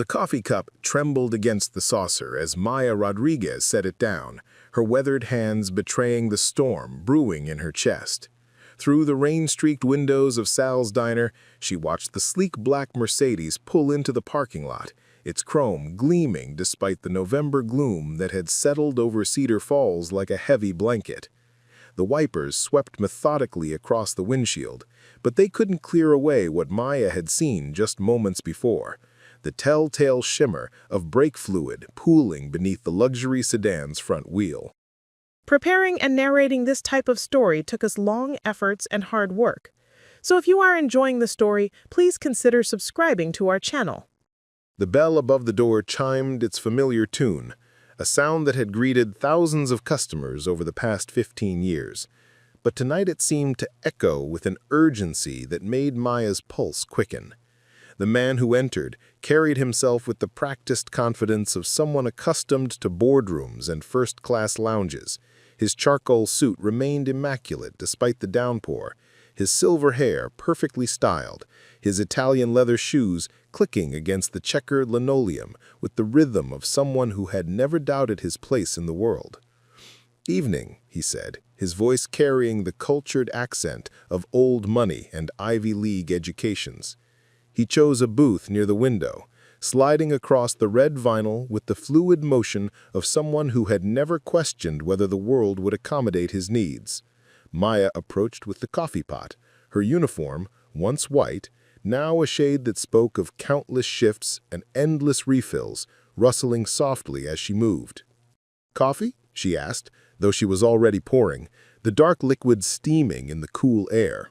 The coffee cup trembled against the saucer as Maya Rodriguez set it down, her weathered hands betraying the storm brewing in her chest. Through the rain-streaked windows of Sal's diner, she watched the sleek black Mercedes pull into the parking lot, its chrome gleaming despite the November gloom that had settled over Cedar Falls like a heavy blanket. The wipers swept methodically across the windshield, but they couldn't clear away what Maya had seen just moments before, the telltale shimmer of brake fluid pooling beneath the luxury sedan's front wheel. Preparing and narrating this type of story took us long efforts and hard work. So if you are enjoying the story, please consider subscribing to our channel. The bell above the door chimed its familiar tune, a sound that had greeted thousands of customers over the past 15 years. But tonight it seemed to echo with an urgency that made Maya's pulse quicken. The man who entered carried himself with the practiced confidence of someone accustomed to boardrooms and first-class lounges. His charcoal suit remained immaculate despite the downpour, his silver hair perfectly styled, his Italian leather shoes clicking against the checkered linoleum with the rhythm of someone who had never doubted his place in the world. "Evening," he said, his voice carrying the cultured accent of old money and Ivy League educations. He chose a booth near the window, sliding across the red vinyl with the fluid motion of someone who had never questioned whether the world would accommodate his needs. Maya approached with the coffee pot, her uniform, once white, now a shade that spoke of countless shifts and endless refills, rustling softly as she moved. "Coffee?" she asked, though she was already pouring, the dark liquid steaming in the cool air.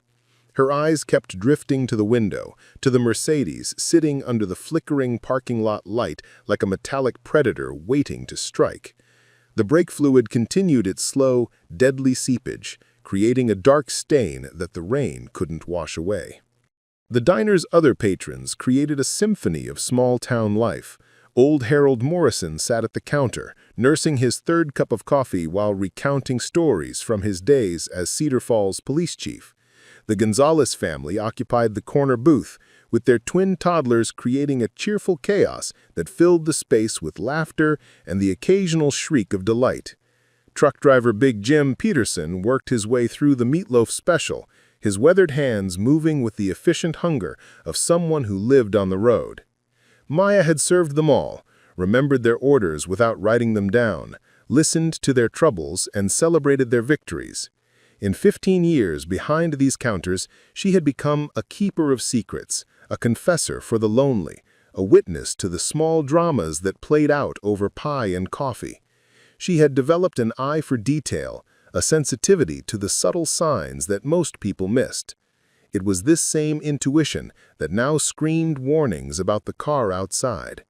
Her eyes kept drifting to the window, to the Mercedes sitting under the flickering parking lot light like a metallic predator waiting to strike. The brake fluid continued its slow, deadly seepage, creating a dark stain that the rain couldn't wash away. The diner's other patrons created a symphony of small-town life. Old Harold Morrison sat at the counter, nursing his third cup of coffee while recounting stories from his days as Cedar Falls police chief. The Gonzalez family occupied the corner booth, with their twin toddlers creating a cheerful chaos that filled the space with laughter and the occasional shriek of delight. Truck driver Big Jim Peterson worked his way through the meatloaf special, his weathered hands moving with the efficient hunger of someone who lived on the road. Maya had served them all, remembered their orders without writing them down, listened to their troubles, and celebrated their victories. In 15 years behind these counters, she had become a keeper of secrets, a confessor for the lonely, a witness to the small dramas that played out over pie and coffee. She had developed an eye for detail, a sensitivity to the subtle signs that most people missed. It was this same intuition that now screamed warnings about the car outside.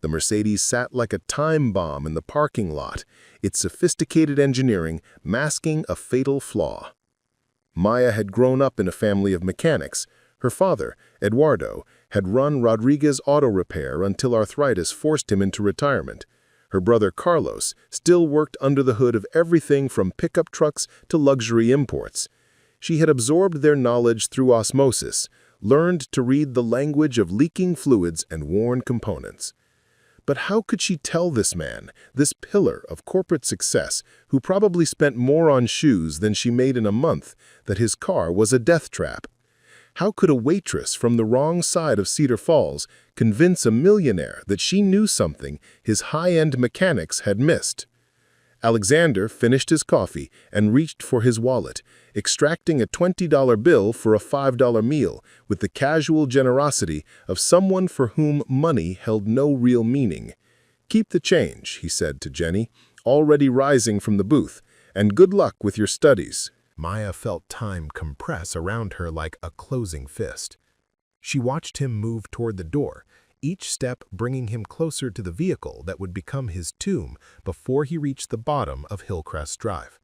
The Mercedes sat like a time bomb in the parking lot, its sophisticated engineering masking a fatal flaw. Maya had grown up in a family of mechanics. Her father, Eduardo, had run Rodriguez Auto Repair until arthritis forced him into retirement. Her brother Carlos still worked under the hood of everything from pickup trucks to luxury imports. She had absorbed their knowledge through osmosis, learned to read the language of leaking fluids and worn components. But how could she tell this man, this pillar of corporate success, who probably spent more on shoes than she made in a month, that his car was a death trap? How could a waitress from the wrong side of Cedar Falls convince a millionaire that she knew something his high-end mechanics had missed? Alexander finished his coffee and reached for his wallet, extracting a $20 bill for a $5 meal with the casual generosity of someone for whom money held no real meaning. "Keep the change," he said to Jenny, already rising from the booth, "and good luck with your studies." Maya felt time compress around her like a closing fist. She watched him move toward the door, each step bringing him closer to the vehicle that would become his tomb before he reached the bottom of Hillcrest Drive.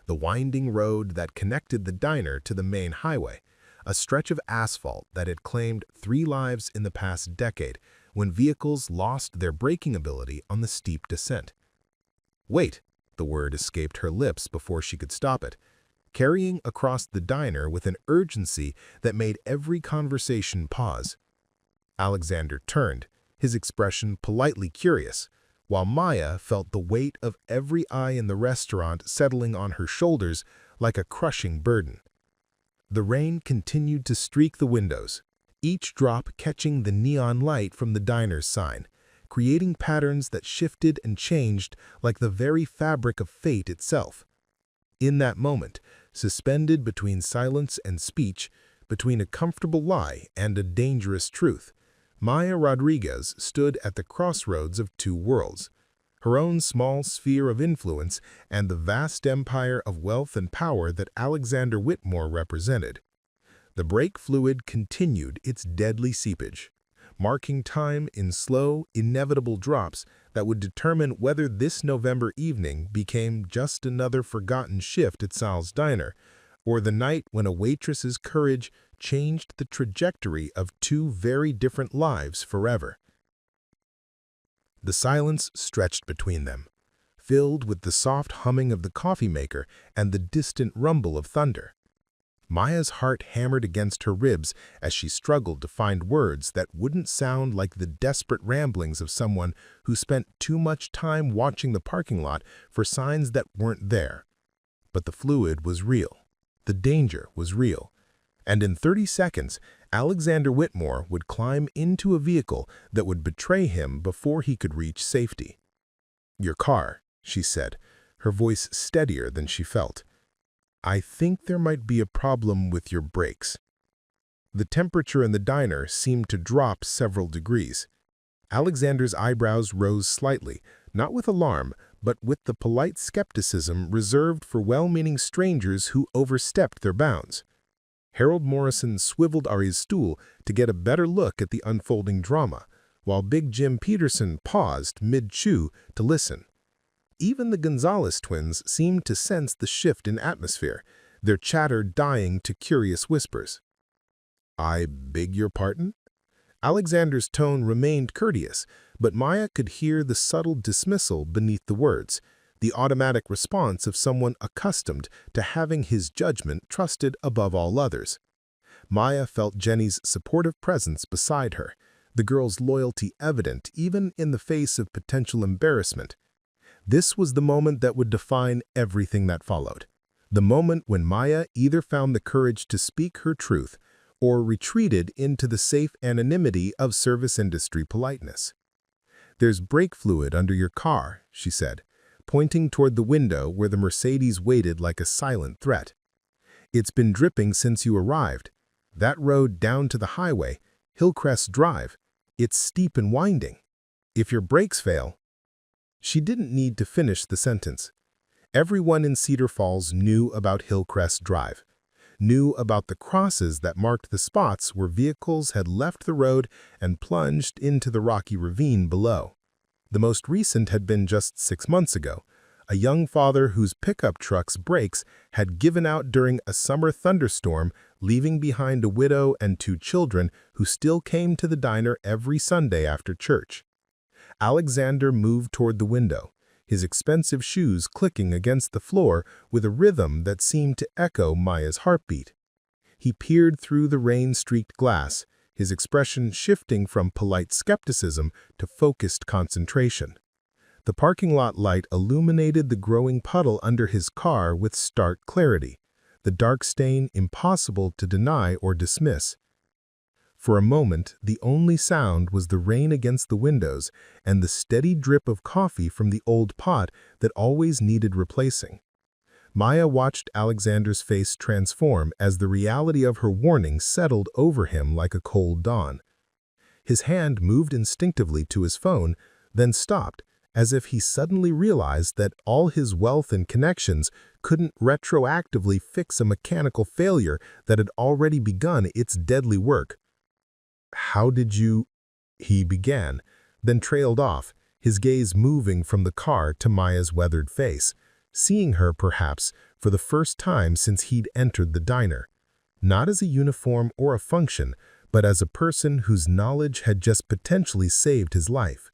The winding road that connected the diner to the main highway, a stretch of asphalt that had claimed 3 lives in the past decade when vehicles lost their braking ability on the steep descent. "Wait," the word escaped her lips before she could stop it, carrying across the diner with an urgency that made every conversation pause. Alexander turned, his expression politely curious, while Maya felt the weight of every eye in the restaurant settling on her shoulders like a crushing burden. The rain continued to streak the windows, each drop catching the neon light from the diner's sign, creating patterns that shifted and changed like the very fabric of fate itself. In that moment, suspended between silence and speech, between a comfortable lie and a dangerous truth, Maya Rodriguez stood at the crossroads of two worlds, her own small sphere of influence and the vast empire of wealth and power that Alexander Whitmore represented. The brake fluid continued its deadly seepage, marking time in slow, inevitable drops that would determine whether this November evening became just another forgotten shift at Sal's diner, or the night when a waitress's courage changed the trajectory of two very different lives forever. The silence stretched between them, filled with the soft humming of the coffee maker and the distant rumble of thunder. Maya's heart hammered against her ribs as she struggled to find words that wouldn't sound like the desperate ramblings of someone who spent too much time watching the parking lot for signs that weren't there. But the fluid was real. The danger was real. And in 30 seconds, Alexander Whitmore would climb into a vehicle that would betray him before he could reach safety. "Your car," she said, her voice steadier than she felt. "I think there might be a problem with your brakes." The temperature in the diner seemed to drop several degrees. Alexander's eyebrows rose slightly, not with alarm, but with the polite skepticism reserved for well-meaning strangers who overstepped their bounds. Harold Morrison swiveled Ari's stool to get a better look at the unfolding drama, while Big Jim Peterson paused mid-chew to listen. Even the Gonzalez twins seemed to sense the shift in atmosphere, their chatter dying to curious whispers. "I beg your pardon?" Alexander's tone remained courteous, but Maya could hear the subtle dismissal beneath the words, the automatic response of someone accustomed to having his judgment trusted above all others. Maya felt Jenny's supportive presence beside her, the girl's loyalty evident even in the face of potential embarrassment. This was the moment that would define everything that followed, the moment when Maya either found the courage to speak her truth or retreated into the safe anonymity of service industry politeness. "There's brake fluid under your car," she said, pointing toward the window where the Mercedes waited like a silent threat. "It's been dripping since you arrived. That road down to the highway, Hillcrest Drive, it's steep and winding. If your brakes fail—" She didn't need to finish the sentence. Everyone in Cedar Falls knew about Hillcrest Drive, knew about the crosses that marked the spots where vehicles had left the road and plunged into the rocky ravine below. The most recent had been just 6 months ago, a young father whose pickup truck's brakes had given out during a summer thunderstorm, leaving behind a widow and 2 children who still came to the diner every Sunday after church. Alexander moved toward the window, his expensive shoes clicking against the floor with a rhythm that seemed to echo Maya's heartbeat. He peered through the rain-streaked glass, his expression shifting from polite skepticism to focused concentration. The parking lot light illuminated the growing puddle under his car with stark clarity, the dark stain impossible to deny or dismiss. For a moment, the only sound was the rain against the windows and the steady drip of coffee from the old pot that always needed replacing. Maya watched Alexander's face transform as the reality of her warning settled over him like a cold dawn. His hand moved instinctively to his phone, then stopped, as if he suddenly realized that all his wealth and connections couldn't retroactively fix a mechanical failure that had already begun its deadly work. "How did you—" he began, then trailed off, his gaze moving from the car to Maya's weathered face, seeing her perhaps for the first time since he'd entered the diner, not as a uniform or a function, but as a person whose knowledge had just potentially saved his life.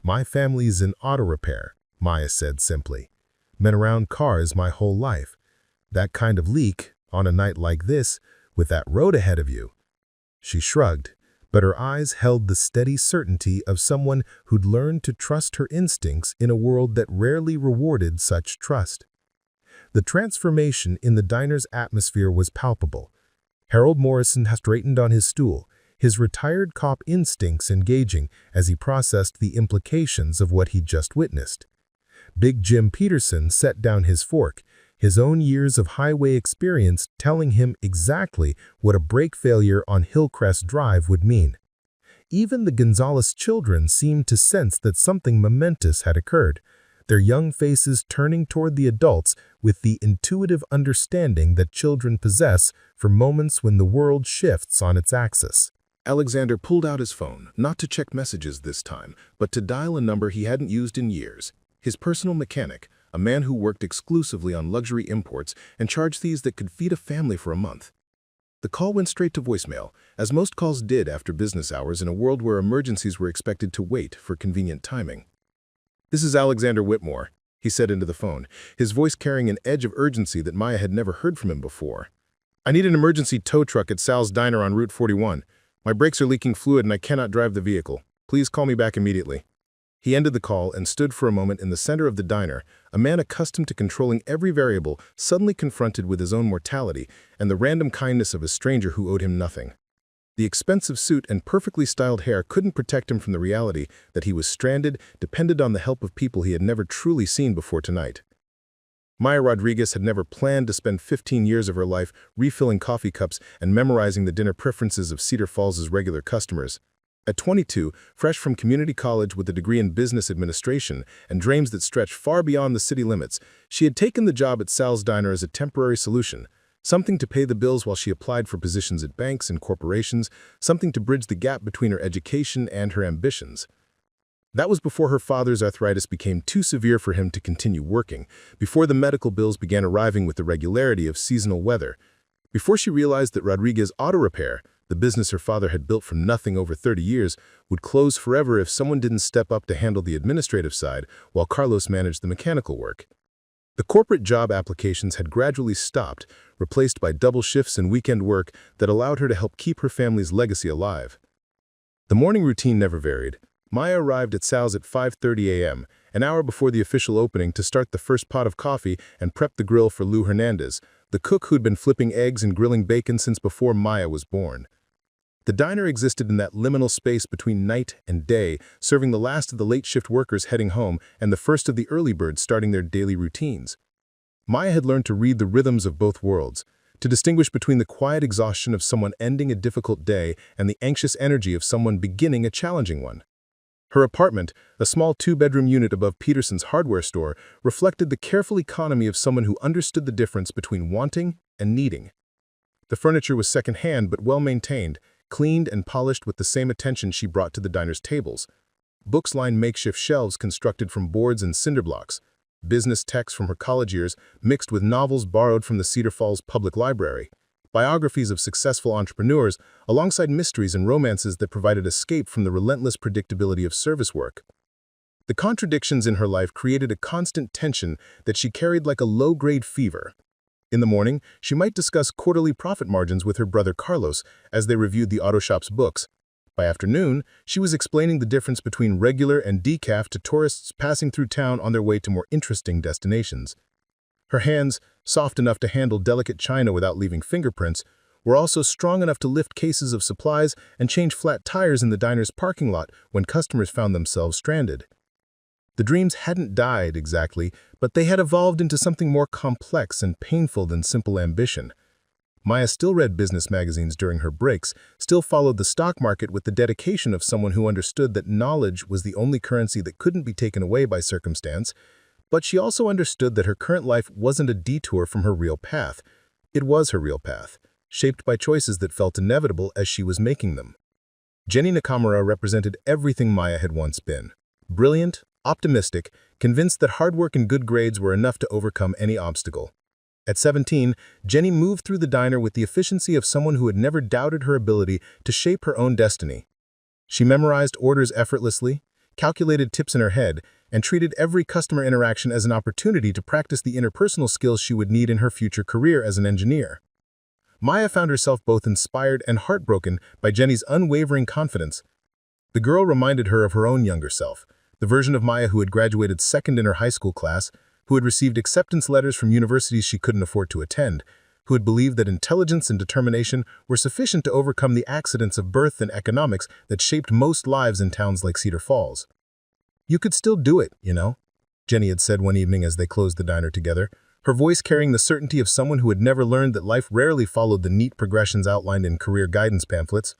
"My family's in auto repair," Maya said simply. "Been around cars my whole life. That kind of leak, on a night like this, with that road ahead of you." She shrugged, but her eyes held the steady certainty of someone who'd learned to trust her instincts in a world that rarely rewarded such trust. The transformation in the diner's atmosphere was palpable. Harold Morrison had straightened on his stool, his retired cop instincts engaging as he processed the implications of what he'd just witnessed. Big Jim Peterson set down his fork, his own years of highway experience telling him exactly what a brake failure on Hillcrest Drive would mean. Even the Gonzalez children seemed to sense that something momentous had occurred, their young faces turning toward the adults with the intuitive understanding that children possess for moments when the world shifts on its axis. Alexander pulled out his phone, not to check messages this time, but to dial a number he hadn't used in years. His personal mechanic, a man who worked exclusively on luxury imports and charged fees that could feed a family for a month. The call went straight to voicemail, as most calls did after business hours in a world where emergencies were expected to wait for convenient timing. "This is Alexander Whitmore," he said into the phone, his voice carrying an edge of urgency that Maya had never heard from him before. "I need an emergency tow truck at Sal's Diner on Route 41. My brakes are leaking fluid and I cannot drive the vehicle. Please call me back immediately." He ended the call and stood for a moment in the center of the diner, a man accustomed to controlling every variable, suddenly confronted with his own mortality and the random kindness of a stranger who owed him nothing. The expensive suit and perfectly styled hair couldn't protect him from the reality that he was stranded, dependent on the help of people he had never truly seen before tonight. Maya Rodriguez had never planned to spend 15 years of her life refilling coffee cups and memorizing the dinner preferences of Cedar Falls' regular customers. At 22, fresh from community college with a degree in business administration and dreams that stretched far beyond the city limits, she had taken the job at Sal's Diner as a temporary solution, something to pay the bills while she applied for positions at banks and corporations, something to bridge the gap between her education and her ambitions. That was before her father's arthritis became too severe for him to continue working, before the medical bills began arriving with the regularity of seasonal weather, before she realized that Rodriguez Auto Repair, the business her father had built from nothing over 30 years, would close forever if someone didn't step up to handle the administrative side while Carlos managed the mechanical work. The corporate job applications had gradually stopped, replaced by double shifts and weekend work that allowed her to help keep her family's legacy alive. The morning routine never varied. Maya arrived at Sal's at 5:30 a.m., an hour before the official opening, to start the first pot of coffee and prep the grill for Lou Hernandez, the cook who'd been flipping eggs and grilling bacon since before Maya was born. The diner existed in that liminal space between night and day, serving the last of the late-shift workers heading home and the first of the early birds starting their daily routines. Maya had learned to read the rhythms of both worlds, to distinguish between the quiet exhaustion of someone ending a difficult day and the anxious energy of someone beginning a challenging one. Her apartment, a small two-bedroom unit above Peterson's hardware store, reflected the careful economy of someone who understood the difference between wanting and needing. The furniture was second-hand but well-maintained, cleaned and polished with the same attention she brought to the diner's tables. Books lined makeshift shelves constructed from boards and cinder blocks, business texts from her college years mixed with novels borrowed from the Cedar Falls Public Library, biographies of successful entrepreneurs alongside mysteries and romances that provided escape from the relentless predictability of service work. The contradictions in her life created a constant tension that she carried like a low-grade fever. In the morning, she might discuss quarterly profit margins with her brother Carlos as they reviewed the auto shop's books. By afternoon, she was explaining the difference between regular and decaf to tourists passing through town on their way to more interesting destinations. Her hands, soft enough to handle delicate china without leaving fingerprints, were also strong enough to lift cases of supplies and change flat tires in the diner's parking lot when customers found themselves stranded. The dreams hadn't died exactly, but they had evolved into something more complex and painful than simple ambition. Maya still read business magazines during her breaks, still followed the stock market with the dedication of someone who understood that knowledge was the only currency that couldn't be taken away by circumstance, but she also understood that her current life wasn't a detour from her real path. It was her real path, shaped by choices that felt inevitable as she was making them. Jenny Nakamura represented everything Maya had once been. Brilliant, optimistic, convinced that hard work and good grades were enough to overcome any obstacle. At 17, Jenny moved through the diner with the efficiency of someone who had never doubted her ability to shape her own destiny. She memorized orders effortlessly, calculated tips in her head, and treated every customer interaction as an opportunity to practice the interpersonal skills she would need in her future career as an engineer. Maya found herself both inspired and heartbroken by Jenny's unwavering confidence. The girl reminded her of her own younger self, the version of Maya who had graduated second in her high school class, who had received acceptance letters from universities she couldn't afford to attend, who had believed that intelligence and determination were sufficient to overcome the accidents of birth and economics that shaped most lives in towns like Cedar Falls. "You could still do it, you know," Jenny had said one evening as they closed the diner together, her voice carrying the certainty of someone who had never learned that life rarely followed the neat progressions outlined in career guidance pamphlets.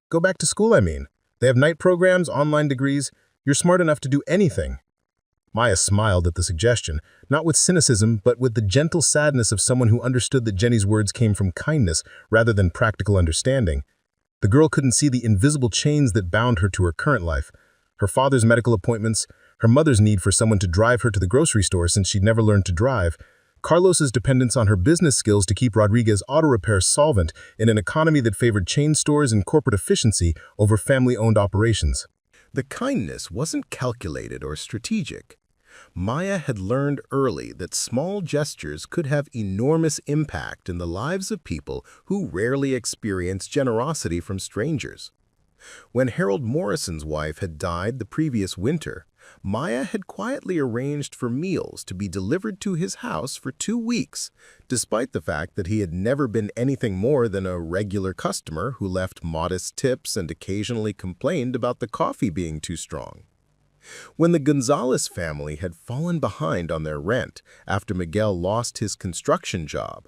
"Go back to school, I mean. They have night programs, online degrees. You're smart enough to do anything." Maya smiled at the suggestion, not with cynicism, but with the gentle sadness of someone who understood that Jenny's words came from kindness rather than practical understanding. The girl couldn't see the invisible chains that bound her to her current life, her father's medical appointments, her mother's need for someone to drive her to the grocery store since she'd never learned to drive, Carlos's dependence on her business skills to keep Rodriguez Auto Repair solvent in an economy that favored chain stores and corporate efficiency over family-owned operations. The kindness wasn't calculated or strategic. Maya had learned early that small gestures could have enormous impact in the lives of people who rarely experience generosity from strangers. When Harold Morrison's wife had died the previous winter, Maya had quietly arranged for meals to be delivered to his house for 2 weeks, despite the fact that he had never been anything more than a regular customer who left modest tips and occasionally complained about the coffee being too strong. When the Gonzalez family had fallen behind on their rent after Miguel lost his construction job,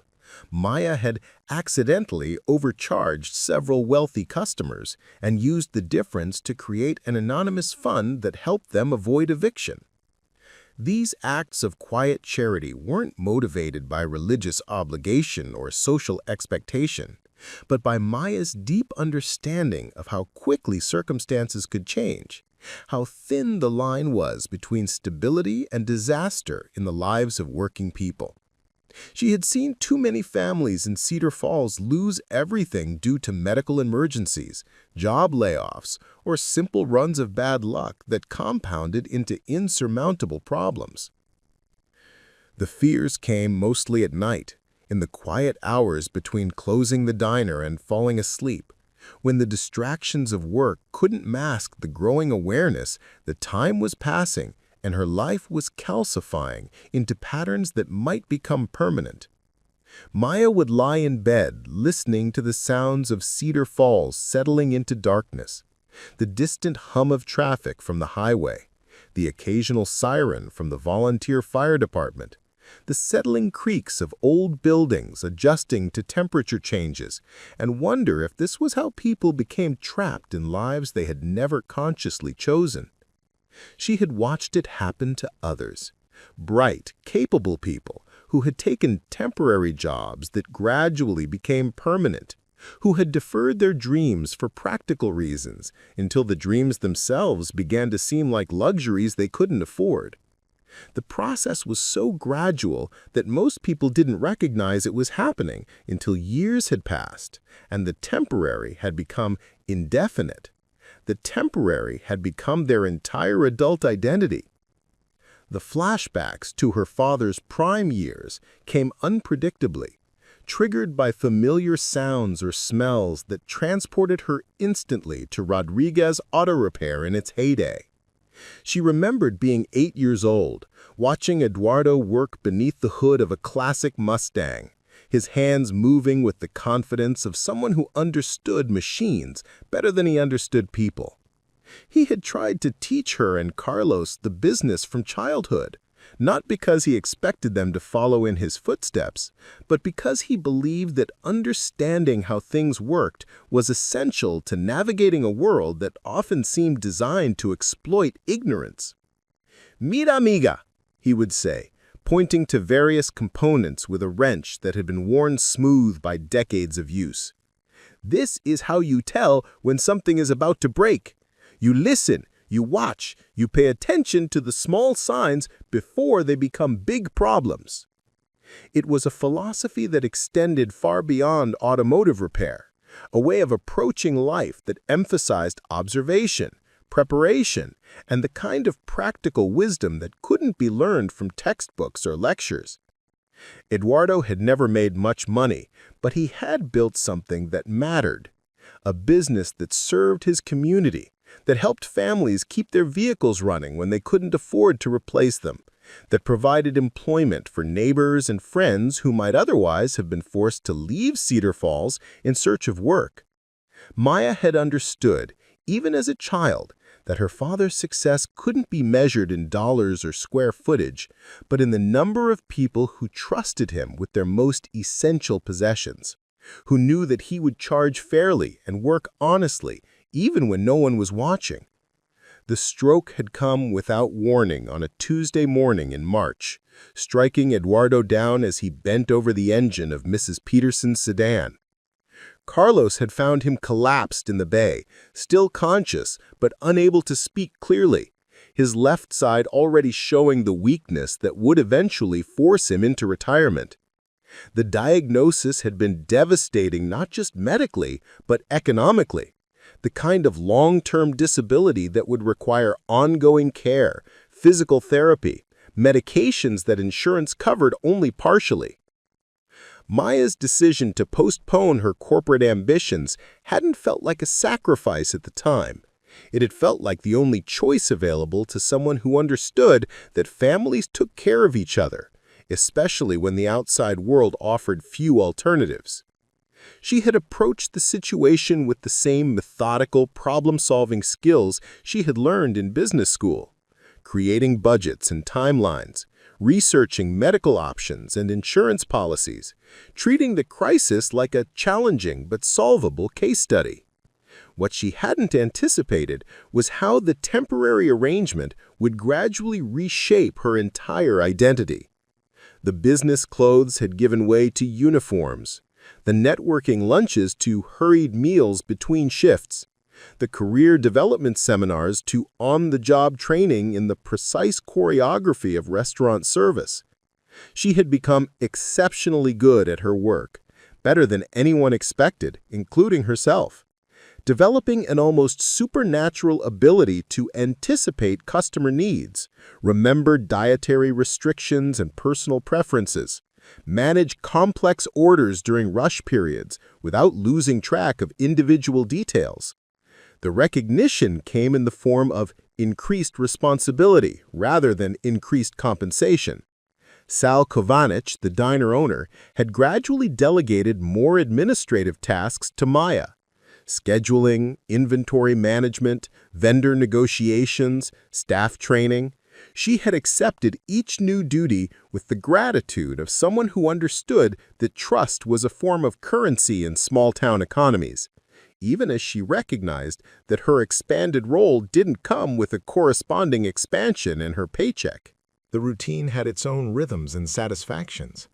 Maya had accidentally overcharged several wealthy customers and used the difference to create an anonymous fund that helped them avoid eviction. These acts of quiet charity weren't motivated by religious obligation or social expectation, but by Maya's deep understanding of how quickly circumstances could change, how thin the line was between stability and disaster in the lives of working people. She had seen too many families in Cedar Falls lose everything due to medical emergencies, job layoffs, or simple runs of bad luck that compounded into insurmountable problems. The fears came mostly at night, in the quiet hours between closing the diner and falling asleep, when the distractions of work couldn't mask the growing awareness that time was passing and her life was calcifying into patterns that might become permanent. Maya would lie in bed listening to the sounds of Cedar Falls settling into darkness, the distant hum of traffic from the highway, the occasional siren from the volunteer fire department, the settling creaks of old buildings adjusting to temperature changes, and wonder if this was how people became trapped in lives they had never consciously chosen. She had watched it happen to others, bright, capable people who had taken temporary jobs that gradually became permanent, who had deferred their dreams for practical reasons until the dreams themselves began to seem like luxuries they couldn't afford. The process was so gradual that most people didn't recognize it was happening until years had passed and the temporary had become indefinite. The temporary had become their entire adult identity. The flashbacks to her father's prime years came unpredictably, triggered by familiar sounds or smells that transported her instantly to Rodriguez Auto Repair in its heyday. She remembered being 8 years old, watching Eduardo work beneath the hood of a classic Mustang, his hands moving with the confidence of someone who understood machines better than he understood people. He had tried to teach her and Carlos the business from childhood, not because he expected them to follow in his footsteps, but because he believed that understanding how things worked was essential to navigating a world that often seemed designed to exploit ignorance. "Mira, amiga," he would say, pointing to various components with a wrench that had been worn smooth by decades of use. "This is how you tell when something is about to break. You listen, you watch, you pay attention to the small signs before they become big problems." It was a philosophy that extended far beyond automotive repair, a way of approaching life that emphasized observation, preparation, and the kind of practical wisdom that couldn't be learned from textbooks or lectures. Eduardo had never made much money, but he had built something that mattered. A business that served his community, that helped families keep their vehicles running when they couldn't afford to replace them, that provided employment for neighbors and friends who might otherwise have been forced to leave Cedar Falls in search of work. Maya had understood, even as a child, that her father's success couldn't be measured in dollars or square footage, but in the number of people who trusted him with their most essential possessions, who knew that he would charge fairly and work honestly, even when no one was watching. The stroke had come without warning on a Tuesday morning in March, striking Eduardo down as he bent over the engine of Mrs. Peterson's sedan. Carlos had found him collapsed in the bay, still conscious but unable to speak clearly, his left side already showing the weakness that would eventually force him into retirement. The diagnosis had been devastating not just medically, but economically, the kind of long-term disability that would require ongoing care, physical therapy, medications that insurance covered only partially. Maya's decision to postpone her corporate ambitions hadn't felt like a sacrifice at the time. It had felt like the only choice available to someone who understood that families took care of each other, especially when the outside world offered few alternatives. She had approached the situation with the same methodical, problem-solving skills she had learned in business school, creating budgets and timelines, researching medical options and insurance policies, treating the crisis like a challenging but solvable case study. What she hadn't anticipated was how the temporary arrangement would gradually reshape her entire identity. The business clothes had given way to uniforms, the networking lunches to hurried meals between shifts, the career development seminars to on-the-job training in the precise choreography of restaurant service. She had become exceptionally good at her work, better than anyone expected, including herself, developing an almost supernatural ability to anticipate customer needs, remember dietary restrictions and personal preferences, manage complex orders during rush periods without losing track of individual details. The recognition came in the form of increased responsibility rather than increased compensation. Sal Kovanich, the diner owner, had gradually delegated more administrative tasks to Maya. Scheduling, inventory management, vendor negotiations, staff training. She had accepted each new duty with the gratitude of someone who understood that trust was a form of currency in small-town economies, even as she recognized that her expanded role didn't come with a corresponding expansion in her paycheck. The routine had its own rhythms and satisfactions.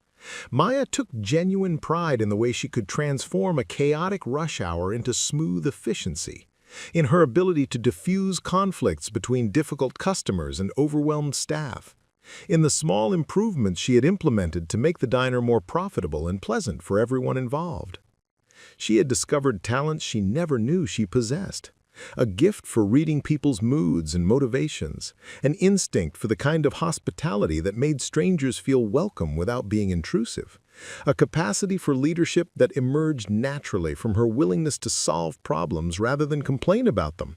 Maya took genuine pride in the way she could transform a chaotic rush hour into smooth efficiency, in her ability to diffuse conflicts between difficult customers and overwhelmed staff, in the small improvements she had implemented to make the diner more profitable and pleasant for everyone involved. She had discovered talents she never knew she possessed, a gift for reading people's moods and motivations, an instinct for the kind of hospitality that made strangers feel welcome without being intrusive, a capacity for leadership that emerged naturally from her willingness to solve problems rather than complain about them.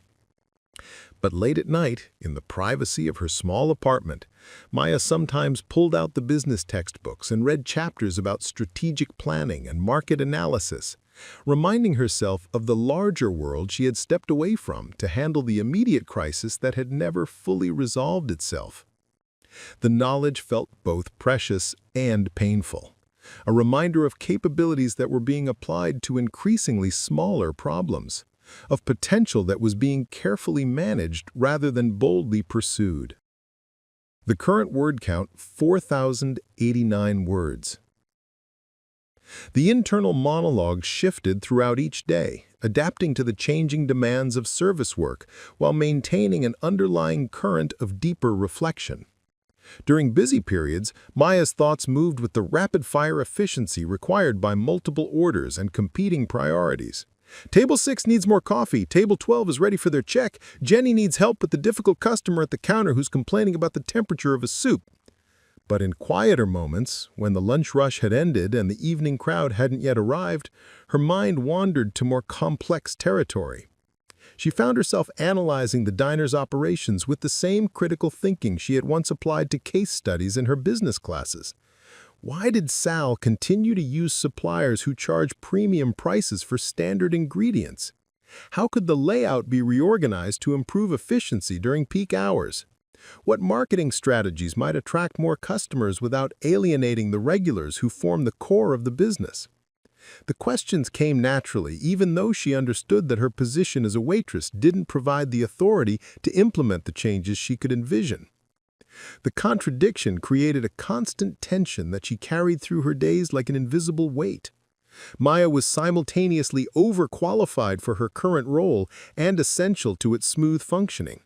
But late at night, in the privacy of her small apartment, Maya sometimes pulled out the business textbooks and read chapters about strategic planning and market analysis, reminding herself of the larger world she had stepped away from to handle the immediate crisis that had never fully resolved itself. The knowledge felt both precious and painful, a reminder of capabilities that were being applied to increasingly smaller problems, of potential that was being carefully managed rather than boldly pursued. The current word count, 4,089 words. The internal monologue shifted throughout each day, adapting to the changing demands of service work while maintaining an underlying current of deeper reflection. During busy periods, Maya's thoughts moved with the rapid-fire efficiency required by multiple orders and competing priorities. Table 6 needs more coffee. Table 12 is ready for their check. Jenny needs help with the difficult customer at the counter who's complaining about the temperature of a soup. But in quieter moments, when the lunch rush had ended and the evening crowd hadn't yet arrived, her mind wandered to more complex territory. She found herself analyzing the diner's operations with the same critical thinking she had once applied to case studies in her business classes. Why did Sal continue to use suppliers who charge premium prices for standard ingredients? How could the layout be reorganized to improve efficiency during peak hours? What marketing strategies might attract more customers without alienating the regulars who form the core of the business? The questions came naturally, even though she understood that her position as a waitress didn't provide the authority to implement the changes she could envision. The contradiction created a constant tension that she carried through her days like an invisible weight. Maya was simultaneously overqualified for her current role and essential to its smooth functioning.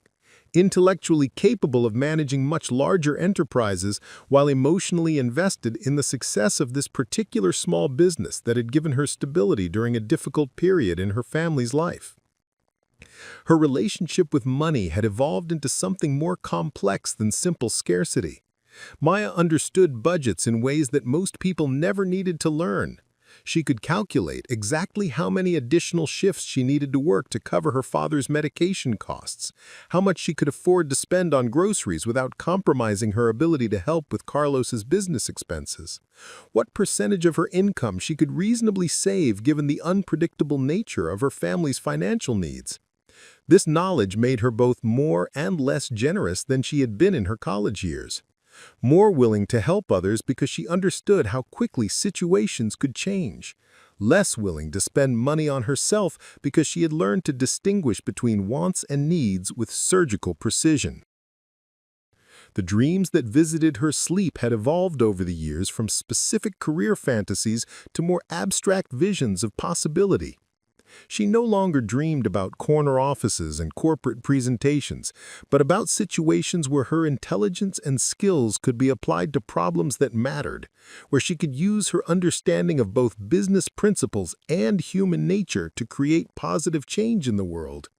Intellectually capable of managing much larger enterprises while emotionally invested in the success of this particular small business that had given her stability during a difficult period in her family's life. Her relationship with money had evolved into something more complex than simple scarcity. Maya understood budgets in ways that most people never needed to learn. She could calculate exactly how many additional shifts she needed to work to cover her father's medication costs, how much she could afford to spend on groceries without compromising her ability to help with Carlos's business expenses, what percentage of her income she could reasonably save given the unpredictable nature of her family's financial needs. This knowledge made her both more and less generous than she had been in her college years. More willing to help others because she understood how quickly situations could change. Less willing to spend money on herself because she had learned to distinguish between wants and needs with surgical precision. The dreams that visited her sleep had evolved over the years from specific career fantasies to more abstract visions of possibility. She no longer dreamed about corner offices and corporate presentations, but about situations where her intelligence and skills could be applied to problems that mattered, where she could use her understanding of both business principles and human nature to create positive change in the world.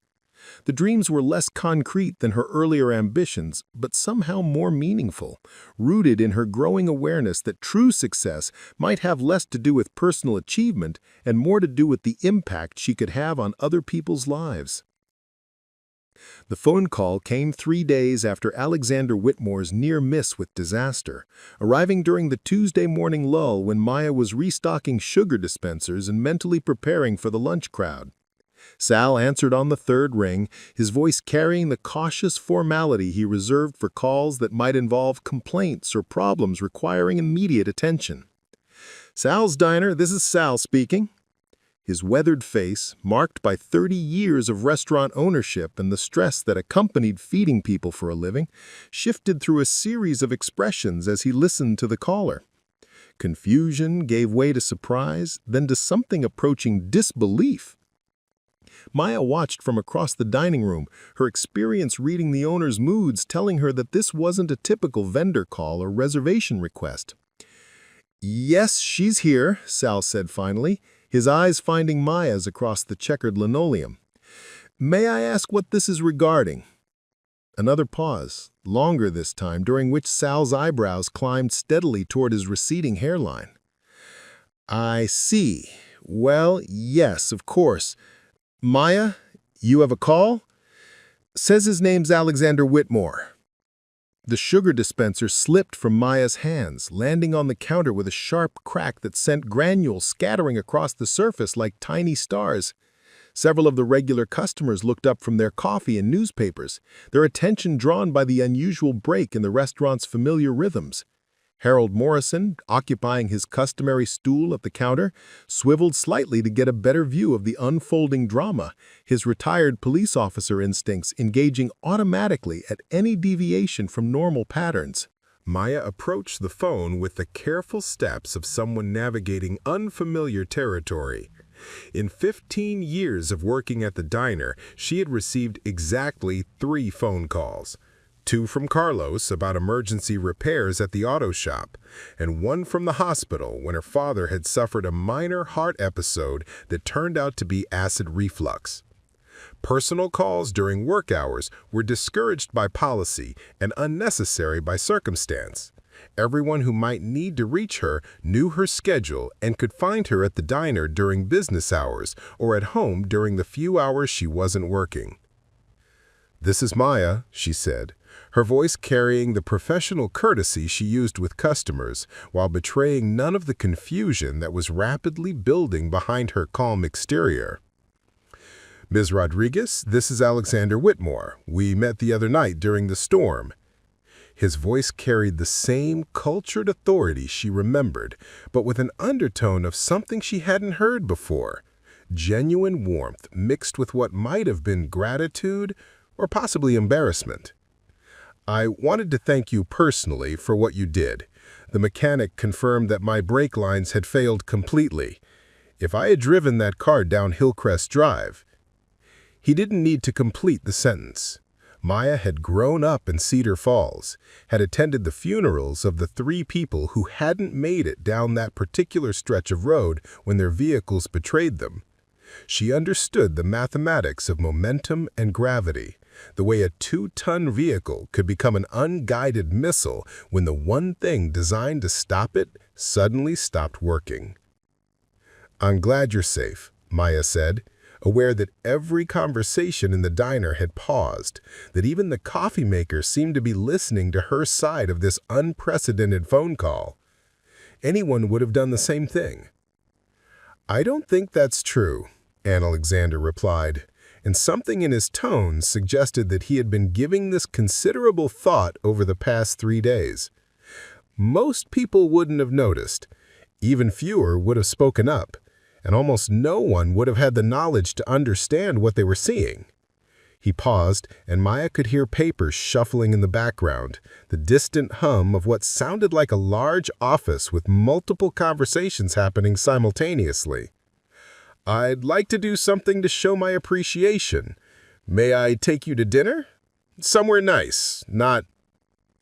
The dreams were less concrete than her earlier ambitions, but somehow more meaningful, rooted in her growing awareness that true success might have less to do with personal achievement and more to do with the impact she could have on other people's lives. The phone call came 3 days after Alexander Whitmore's near miss with disaster, arriving during the Tuesday morning lull when Maya was restocking sugar dispensers and mentally preparing for the lunch crowd. Sal answered on the third ring, his voice carrying the cautious formality he reserved for calls that might involve complaints or problems requiring immediate attention. "Sal's Diner, this is Sal speaking." His weathered face, marked by 30 years of restaurant ownership and the stress that accompanied feeding people for a living, shifted through a series of expressions as he listened to the caller. Confusion gave way to surprise, then to something approaching disbelief. Maya watched from across the dining room, her experience reading the owner's moods telling her that this wasn't a typical vendor call or reservation request. "Yes, she's here," Sal said finally, his eyes finding Maya's across the checkered linoleum. "May I ask what this is regarding?" Another pause, longer this time, during which Sal's eyebrows climbed steadily toward his receding hairline. "I see. Well, yes, of course. Maya, you have a call? Says his name's Alexander Whitmore." The sugar dispenser slipped from Maya's hands, landing on the counter with a sharp crack that sent granules scattering across the surface like tiny stars. Several of the regular customers looked up from their coffee and newspapers, their attention drawn by the unusual break in the restaurant's familiar rhythms. Harold Morrison, occupying his customary stool at the counter, swiveled slightly to get a better view of the unfolding drama, his retired police officer instincts engaging automatically at any deviation from normal patterns. Maya approached the phone with the careful steps of someone navigating unfamiliar territory. In 15 years of working at the diner, she had received exactly 3 phone calls. 2 from Carlos about emergency repairs at the auto shop, and 1 from the hospital when her father had suffered a minor heart episode that turned out to be acid reflux. Personal calls during work hours were discouraged by policy and unnecessary by circumstance. Everyone who might need to reach her knew her schedule and could find her at the diner during business hours or at home during the few hours she wasn't working. "This is Maya," she said, her voice carrying the professional courtesy she used with customers while betraying none of the confusion that was rapidly building behind her calm exterior. "Ms. Rodriguez, this is Alexander Whitmore. We met the other night during the storm." His voice carried the same cultured authority she remembered, but with an undertone of something she hadn't heard before, genuine warmth mixed with what might have been gratitude or possibly embarrassment. "I wanted to thank you personally for what you did. The mechanic confirmed that my brake lines had failed completely. If I had driven that car down Hillcrest Drive—" He didn't need to complete the sentence. Maya had grown up in Cedar Falls, had attended the funerals of the 3 people who hadn't made it down that particular stretch of road when their vehicles betrayed them. She understood the mathematics of momentum and gravity, the way a 2-ton vehicle could become an unguided missile when the one thing designed to stop it suddenly stopped working. "I'm glad you're safe," Maya said, aware that every conversation in the diner had paused, that even the coffee maker seemed to be listening to her side of this unprecedented phone call. Anyone would have done the same thing. "I don't think that's true," Alexander replied, and something in his tone suggested that he had been giving this considerable thought over the past 3 days. "Most people wouldn't have noticed. Even fewer would have spoken up, and almost no one would have had the knowledge to understand what they were seeing." He paused, and Maya could hear papers shuffling in the background, the distant hum of what sounded like a large office with multiple conversations happening simultaneously. "I'd like to do something to show my appreciation. May I take you to dinner? Somewhere nice, not—"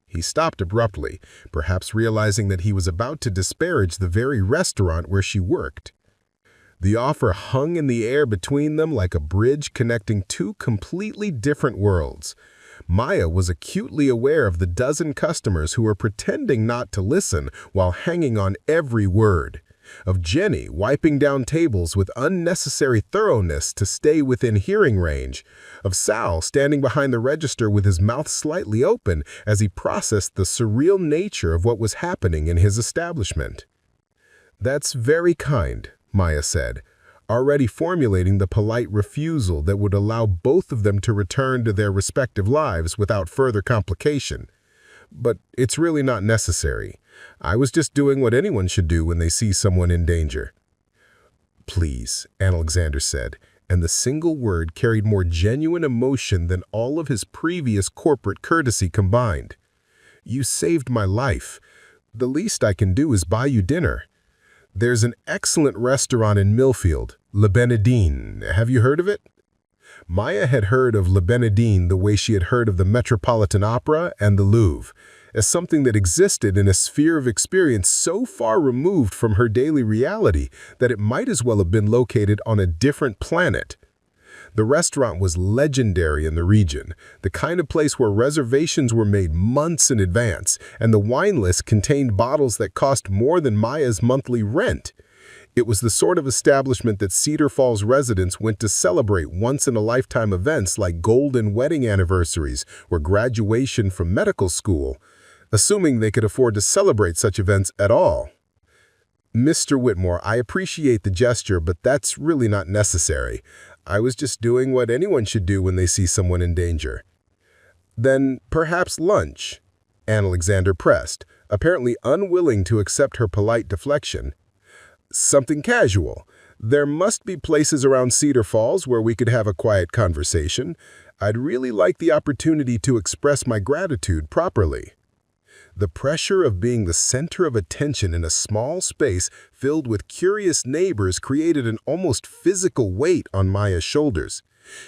He stopped abruptly, perhaps realizing that he was about to disparage the very restaurant where she worked. The offer hung in the air between them like a bridge connecting 2 completely different worlds. Maya was acutely aware of the dozen customers who were pretending not to listen while hanging on every word, of Jenny wiping down tables with unnecessary thoroughness to stay within hearing range, of Sal standing behind the register with his mouth slightly open as he processed the surreal nature of what was happening in his establishment. "That's very kind," Maya said, already formulating the polite refusal that would allow both of them to return to their respective lives without further complication. "But it's really not necessary. I was just doing what anyone should do when they see someone in danger." "Please," Alexander said, and the single word carried more genuine emotion than all of his previous corporate courtesy combined. "You saved my life. The least I can do is buy you dinner. There's an excellent restaurant in Millfield, Le Benedine. Have you heard of it?" Maya had heard of Le Benedine the way she had heard of the Metropolitan Opera and the Louvre, as something that existed in a sphere of experience so far removed from her daily reality that it might as well have been located on a different planet. The restaurant was legendary in the region, the kind of place where reservations were made months in advance, and the wine list contained bottles that cost more than Maya's monthly rent. It was the sort of establishment that Cedar Falls residents went to celebrate once-in-a-lifetime events like golden wedding anniversaries or graduation from medical school, assuming they could afford to celebrate such events at all. "Mr. Whitmore, I appreciate the gesture, but that's really not necessary. I was just doing what anyone should do when they see someone in danger." "Then perhaps lunch?" Alexander pressed, apparently unwilling to accept her polite deflection. "Something casual. There must be places around Cedar Falls where we could have a quiet conversation. I'd really like the opportunity to express my gratitude properly." The pressure of being the center of attention in a small space filled with curious neighbors created an almost physical weight on Maya's shoulders.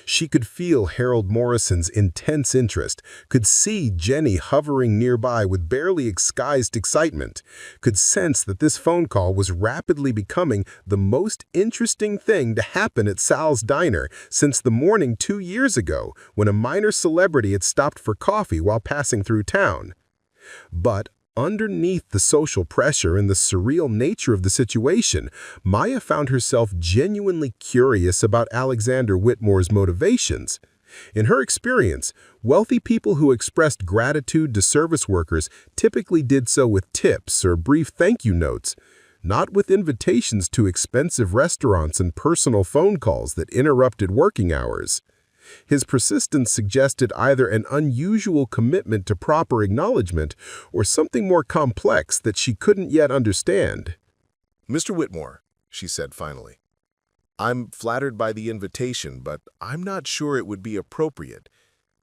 She could feel Harold Morrison's intense interest, could see Jenny hovering nearby with barely disguised excitement, could sense that this phone call was rapidly becoming the most interesting thing to happen at Sal's Diner since the morning 2 years ago when a minor celebrity had stopped for coffee while passing through town. But Underneath the social pressure and the surreal nature of the situation, Maya found herself genuinely curious about Alexander Whitmore's motivations. In her experience, wealthy people who expressed gratitude to service workers typically did so with tips or brief thank you notes, not with invitations to expensive restaurants and personal phone calls that interrupted working hours. His persistence suggested either an unusual commitment to proper acknowledgement or something more complex that she couldn't yet understand. "Mr. Whitmore," she said finally, "I'm flattered by the invitation, but I'm not sure it would be appropriate.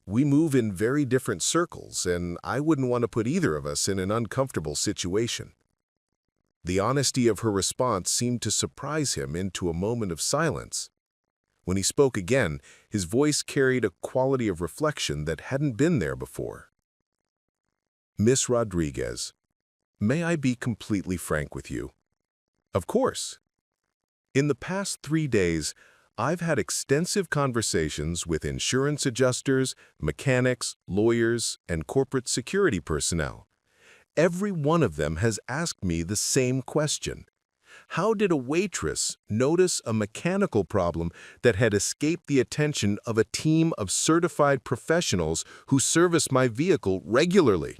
We move in very different circles, and I wouldn't want to put either of us in an uncomfortable situation." The honesty of her response seemed to surprise him into a moment of silence. When he spoke again, his voice carried a quality of reflection that hadn't been there before. "Miss Rodriguez, may I be completely frank with you?" "Of course." "In the past 3 days, I've had extensive conversations with insurance adjusters, mechanics, lawyers, and corporate security personnel. Every one of them has asked me the same question. How did a waitress notice a mechanical problem that had escaped the attention of a team of certified professionals who service my vehicle regularly?"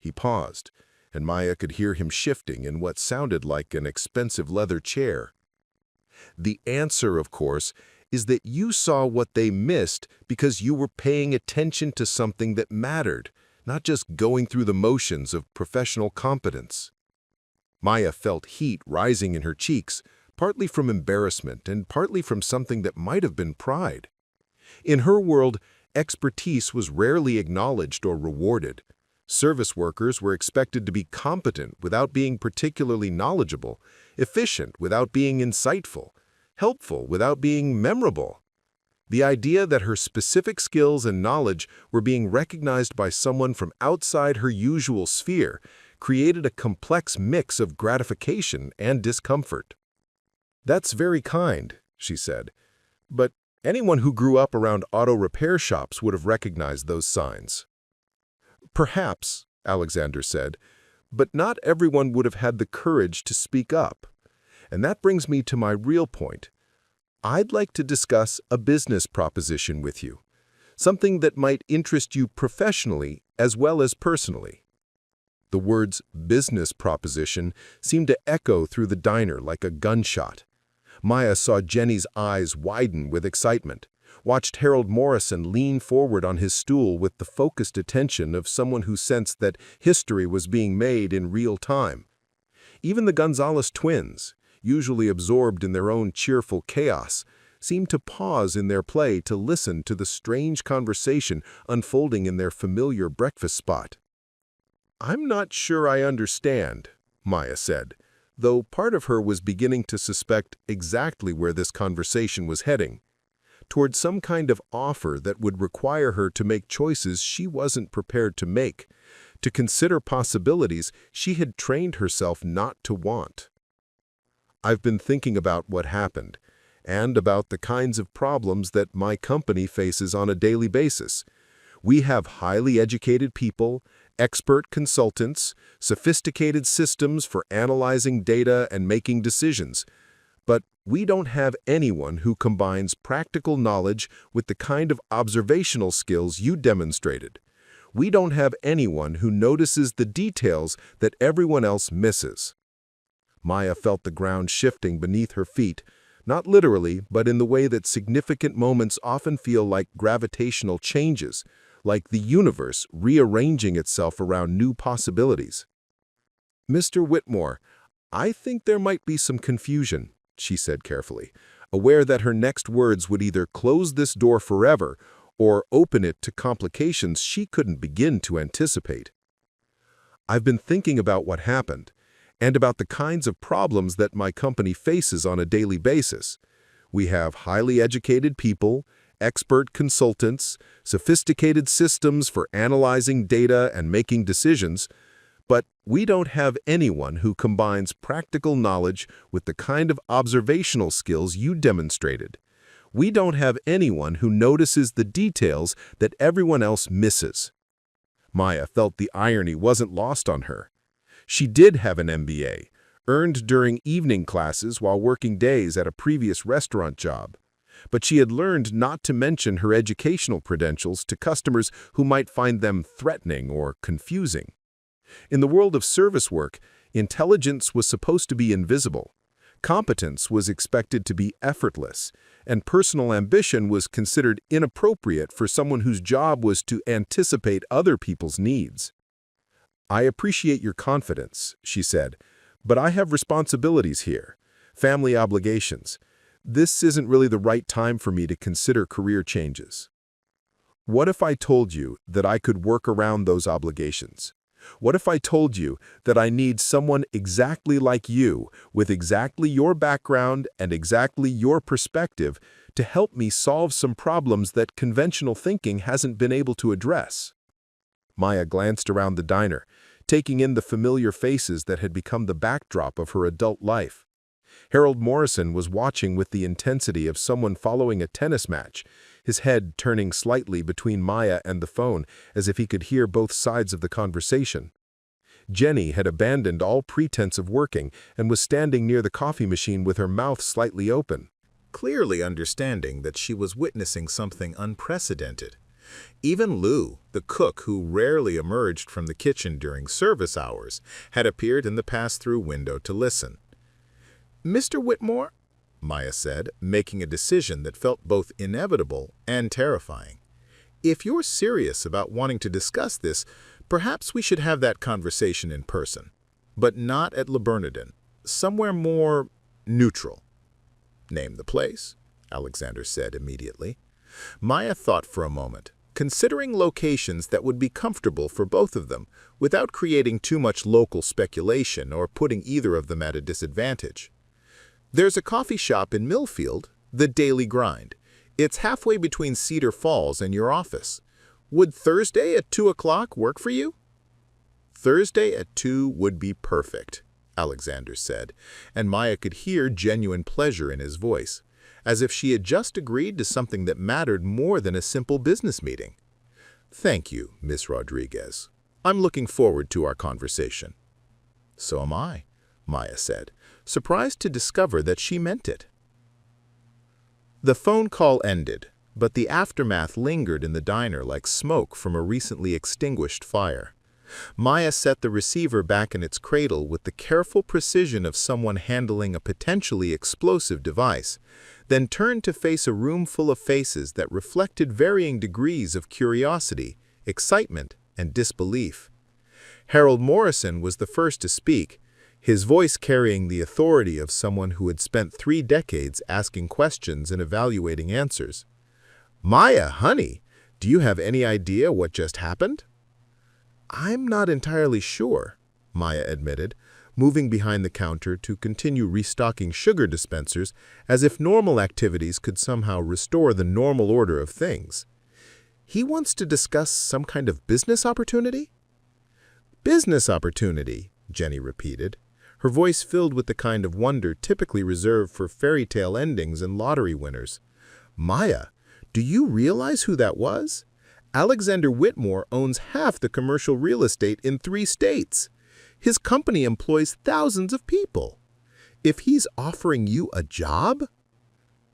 He paused, and Maya could hear him shifting in what sounded like an expensive leather chair. "The answer, of course, is that you saw what they missed because you were paying attention to something that mattered, not just going through the motions of professional competence." Maya felt heat rising in her cheeks, partly from embarrassment and partly from something that might have been pride. In her world, expertise was rarely acknowledged or rewarded. Service workers were expected to be competent without being particularly knowledgeable, efficient without being insightful, helpful without being memorable. The idea that her specific skills and knowledge were being recognized by someone from outside her usual sphere created a complex mix of gratification and discomfort. "That's very kind," she said, "but anyone who grew up around auto repair shops would have recognized those signs." "Perhaps," Alexander said, "but not everyone would have had the courage to speak up. And that brings me to my real point. I'd like to discuss a business proposition with you, something that might interest you professionally as well as personally." The words business proposition seemed to echo through the diner like a gunshot. Maya saw Jenny's eyes widen with excitement, watched Harold Morrison lean forward on his stool with the focused attention of someone who sensed that history was being made in real time. Even the Gonzalez twins, usually absorbed in their own cheerful chaos, seemed to pause in their play to listen to the strange conversation unfolding in their familiar breakfast spot. "I'm not sure I understand," Maya said, though part of her was beginning to suspect exactly where this conversation was heading, toward some kind of offer that would require her to make choices she wasn't prepared to make, to consider possibilities she had trained herself not to want. "I've been thinking about what happened, and about the kinds of problems that my company faces on a daily basis. We have highly educated people, expert consultants, sophisticated systems for analyzing data and making decisions. But we don't have anyone who combines practical knowledge with the kind of observational skills you demonstrated. We don't have anyone who notices the details that everyone else misses." Maya felt the ground shifting beneath her feet, not literally, but in the way that significant moments often feel like gravitational changes, like the universe rearranging itself around new possibilities. "Mr. Whitmore, I think there might be some confusion," she said carefully, aware that her next words would either close this door forever or open it to complications she couldn't begin to anticipate. "I've been thinking about what happened, and about the kinds of problems that my company faces on a daily basis. We have highly educated people, expert consultants, sophisticated systems for analyzing data and making decisions, but we don't have anyone who combines practical knowledge with the kind of observational skills you demonstrated. We don't have anyone who notices the details that everyone else misses." Maya felt the irony wasn't lost on her. She did have an MBA, earned during evening classes while working days at a previous restaurant job. But she had learned not to mention her educational credentials to customers who might find them threatening or confusing. In the world of service work, intelligence was supposed to be invisible. Competence was expected to be effortless, and personal ambition was considered inappropriate for someone whose job was to anticipate other people's needs. "I appreciate your confidence," she said, "but I have responsibilities here, family obligations. This isn't really the right time for me to consider career changes." What if I told you that I could work around those obligations? What if I told you that I need someone exactly like you, with exactly your background and exactly your perspective, to help me solve some problems that conventional thinking hasn't been able to address? Maya glanced around the diner, taking in the familiar faces that had become the backdrop of her adult life. Harold Morrison was watching with the intensity of someone following a tennis match, his head turning slightly between Maya and the phone as if he could hear both sides of the conversation. Jenny had abandoned all pretense of working and was standing near the coffee machine with her mouth slightly open, clearly understanding that she was witnessing something unprecedented. Even Lou, the cook who rarely emerged from the kitchen during service hours, had appeared in the pass-through window to listen. "Mr. Whitmore," Maya said, making a decision that felt both inevitable and terrifying. "If you're serious about wanting to discuss this, perhaps we should have that conversation in person. But not at Le Bernardin. Somewhere more neutral." "Name the place," Alexander said immediately. Maya thought for a moment, considering locations that would be comfortable for both of them without creating too much local speculation or putting either of them at a disadvantage. "There's a coffee shop in Millfield, the Daily Grind. It's halfway between Cedar Falls and your office. Would Thursday at 2 o'clock work for you?" "Thursday at 2 would be perfect," Alexander said, and Maya could hear genuine pleasure in his voice, as if she had just agreed to something that mattered more than a simple business meeting. "Thank you, Miss Rodriguez. I'm looking forward to our conversation." "So am I," Maya said, surprised to discover that she meant it. The phone call ended, but the aftermath lingered in the diner like smoke from a recently extinguished fire. Maya set the receiver back in its cradle with the careful precision of someone handling a potentially explosive device, then turned to face a room full of faces that reflected varying degrees of curiosity, excitement, and disbelief. Harold Morrison was the first to speak, his voice carrying the authority of someone who had spent 3 decades asking questions and evaluating answers. "Maya, honey, do you have any idea what just happened?" "I'm not entirely sure," Maya admitted, moving behind the counter to continue restocking sugar dispensers as if normal activities could somehow restore the normal order of things. "He wants to discuss some kind of business opportunity?" "Business opportunity," Jenny repeated, her voice filled with the kind of wonder typically reserved for fairy tale endings and lottery winners. "Maya, do you realize who that was? Alexander Whitmore owns half the commercial real estate in 3 states. His company employs thousands of people. If he's offering you a job?"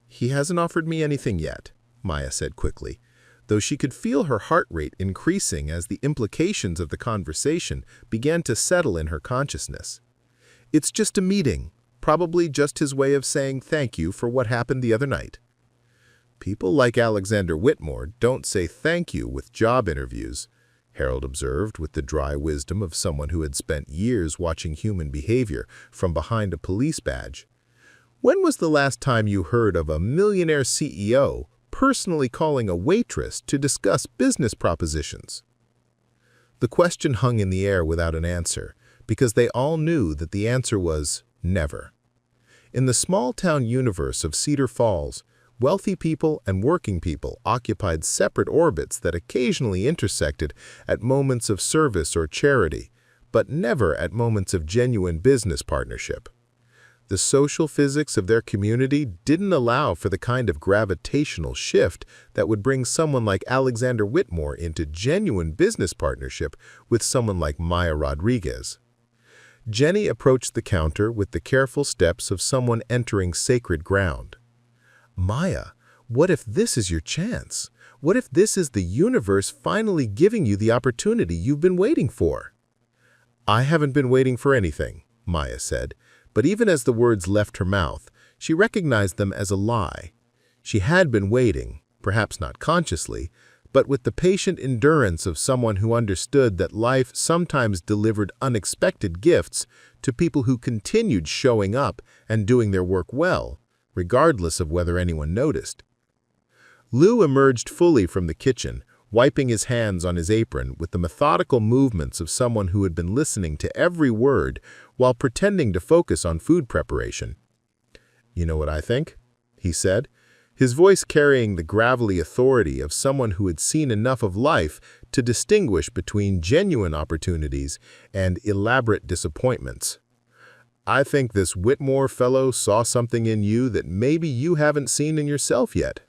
"He hasn't offered me anything yet," Maya said quickly, though she could feel her heart rate increasing as the implications of the conversation began to settle in her consciousness. "It's just a meeting, probably just his way of saying thank you for what happened the other night." "People like Alexander Whitmore don't say thank you with job interviews," Harold observed with the dry wisdom of someone who had spent years watching human behavior from behind a police badge. "When was the last time you heard of a millionaire CEO personally calling a waitress to discuss business propositions?" The question hung in the air without an answer, because they all knew that the answer was never. In the small-town universe of Cedar Falls, wealthy people and working people occupied separate orbits that occasionally intersected at moments of service or charity, but never at moments of genuine business partnership. The social physics of their community didn't allow for the kind of gravitational shift that would bring someone like Alexander Whitmore into genuine business partnership with someone like Maya Rodriguez. Jenny approached the counter with the careful steps of someone entering sacred ground. "Maya, what if this is your chance? What if this is the universe finally giving you the opportunity you've been waiting for?" "I haven't been waiting for anything," Maya said, but even as the words left her mouth, she recognized them as a lie. She had been waiting, perhaps not consciously, but with the patient endurance of someone who understood that life sometimes delivered unexpected gifts to people who continued showing up and doing their work well, regardless of whether anyone noticed. Lou emerged fully from the kitchen, wiping his hands on his apron with the methodical movements of someone who had been listening to every word while pretending to focus on food preparation. "You know what I think?" he said, his voice carrying the gravelly authority of someone who had seen enough of life to distinguish between genuine opportunities and elaborate disappointments. "I think this Whitmore fellow saw something in you that maybe you haven't seen in yourself yet."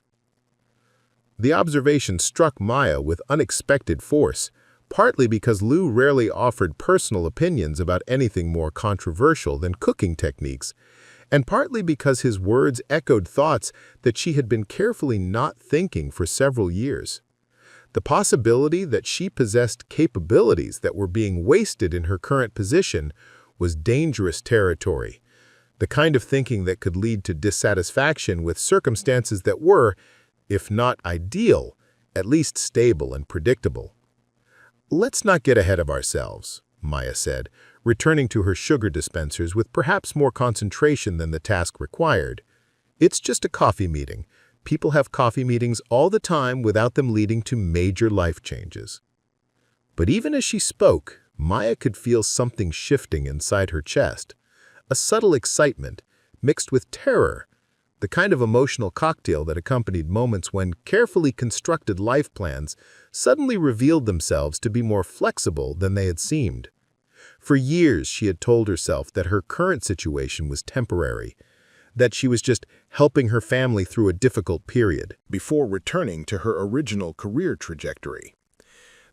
The observation struck Maya with unexpected force, partly because Lou rarely offered personal opinions about anything more controversial than cooking techniques, and partly because his words echoed thoughts that she had been carefully not thinking for several years. The possibility that she possessed capabilities that were being wasted in her current position was dangerous territory, the kind of thinking that could lead to dissatisfaction with circumstances that were, if not ideal, at least stable and predictable. "Let's not get ahead of ourselves," Maya said, returning to her sugar dispensers with perhaps more concentration than the task required. "It's just a coffee meeting. People have coffee meetings all the time without them leading to major life changes." But even as she spoke, Maya could feel something shifting inside her chest, a subtle excitement mixed with terror, the kind of emotional cocktail that accompanied moments when carefully constructed life plans suddenly revealed themselves to be more flexible than they had seemed. For years, she had told herself that her current situation was temporary, that she was just helping her family through a difficult period before returning to her original career trajectory.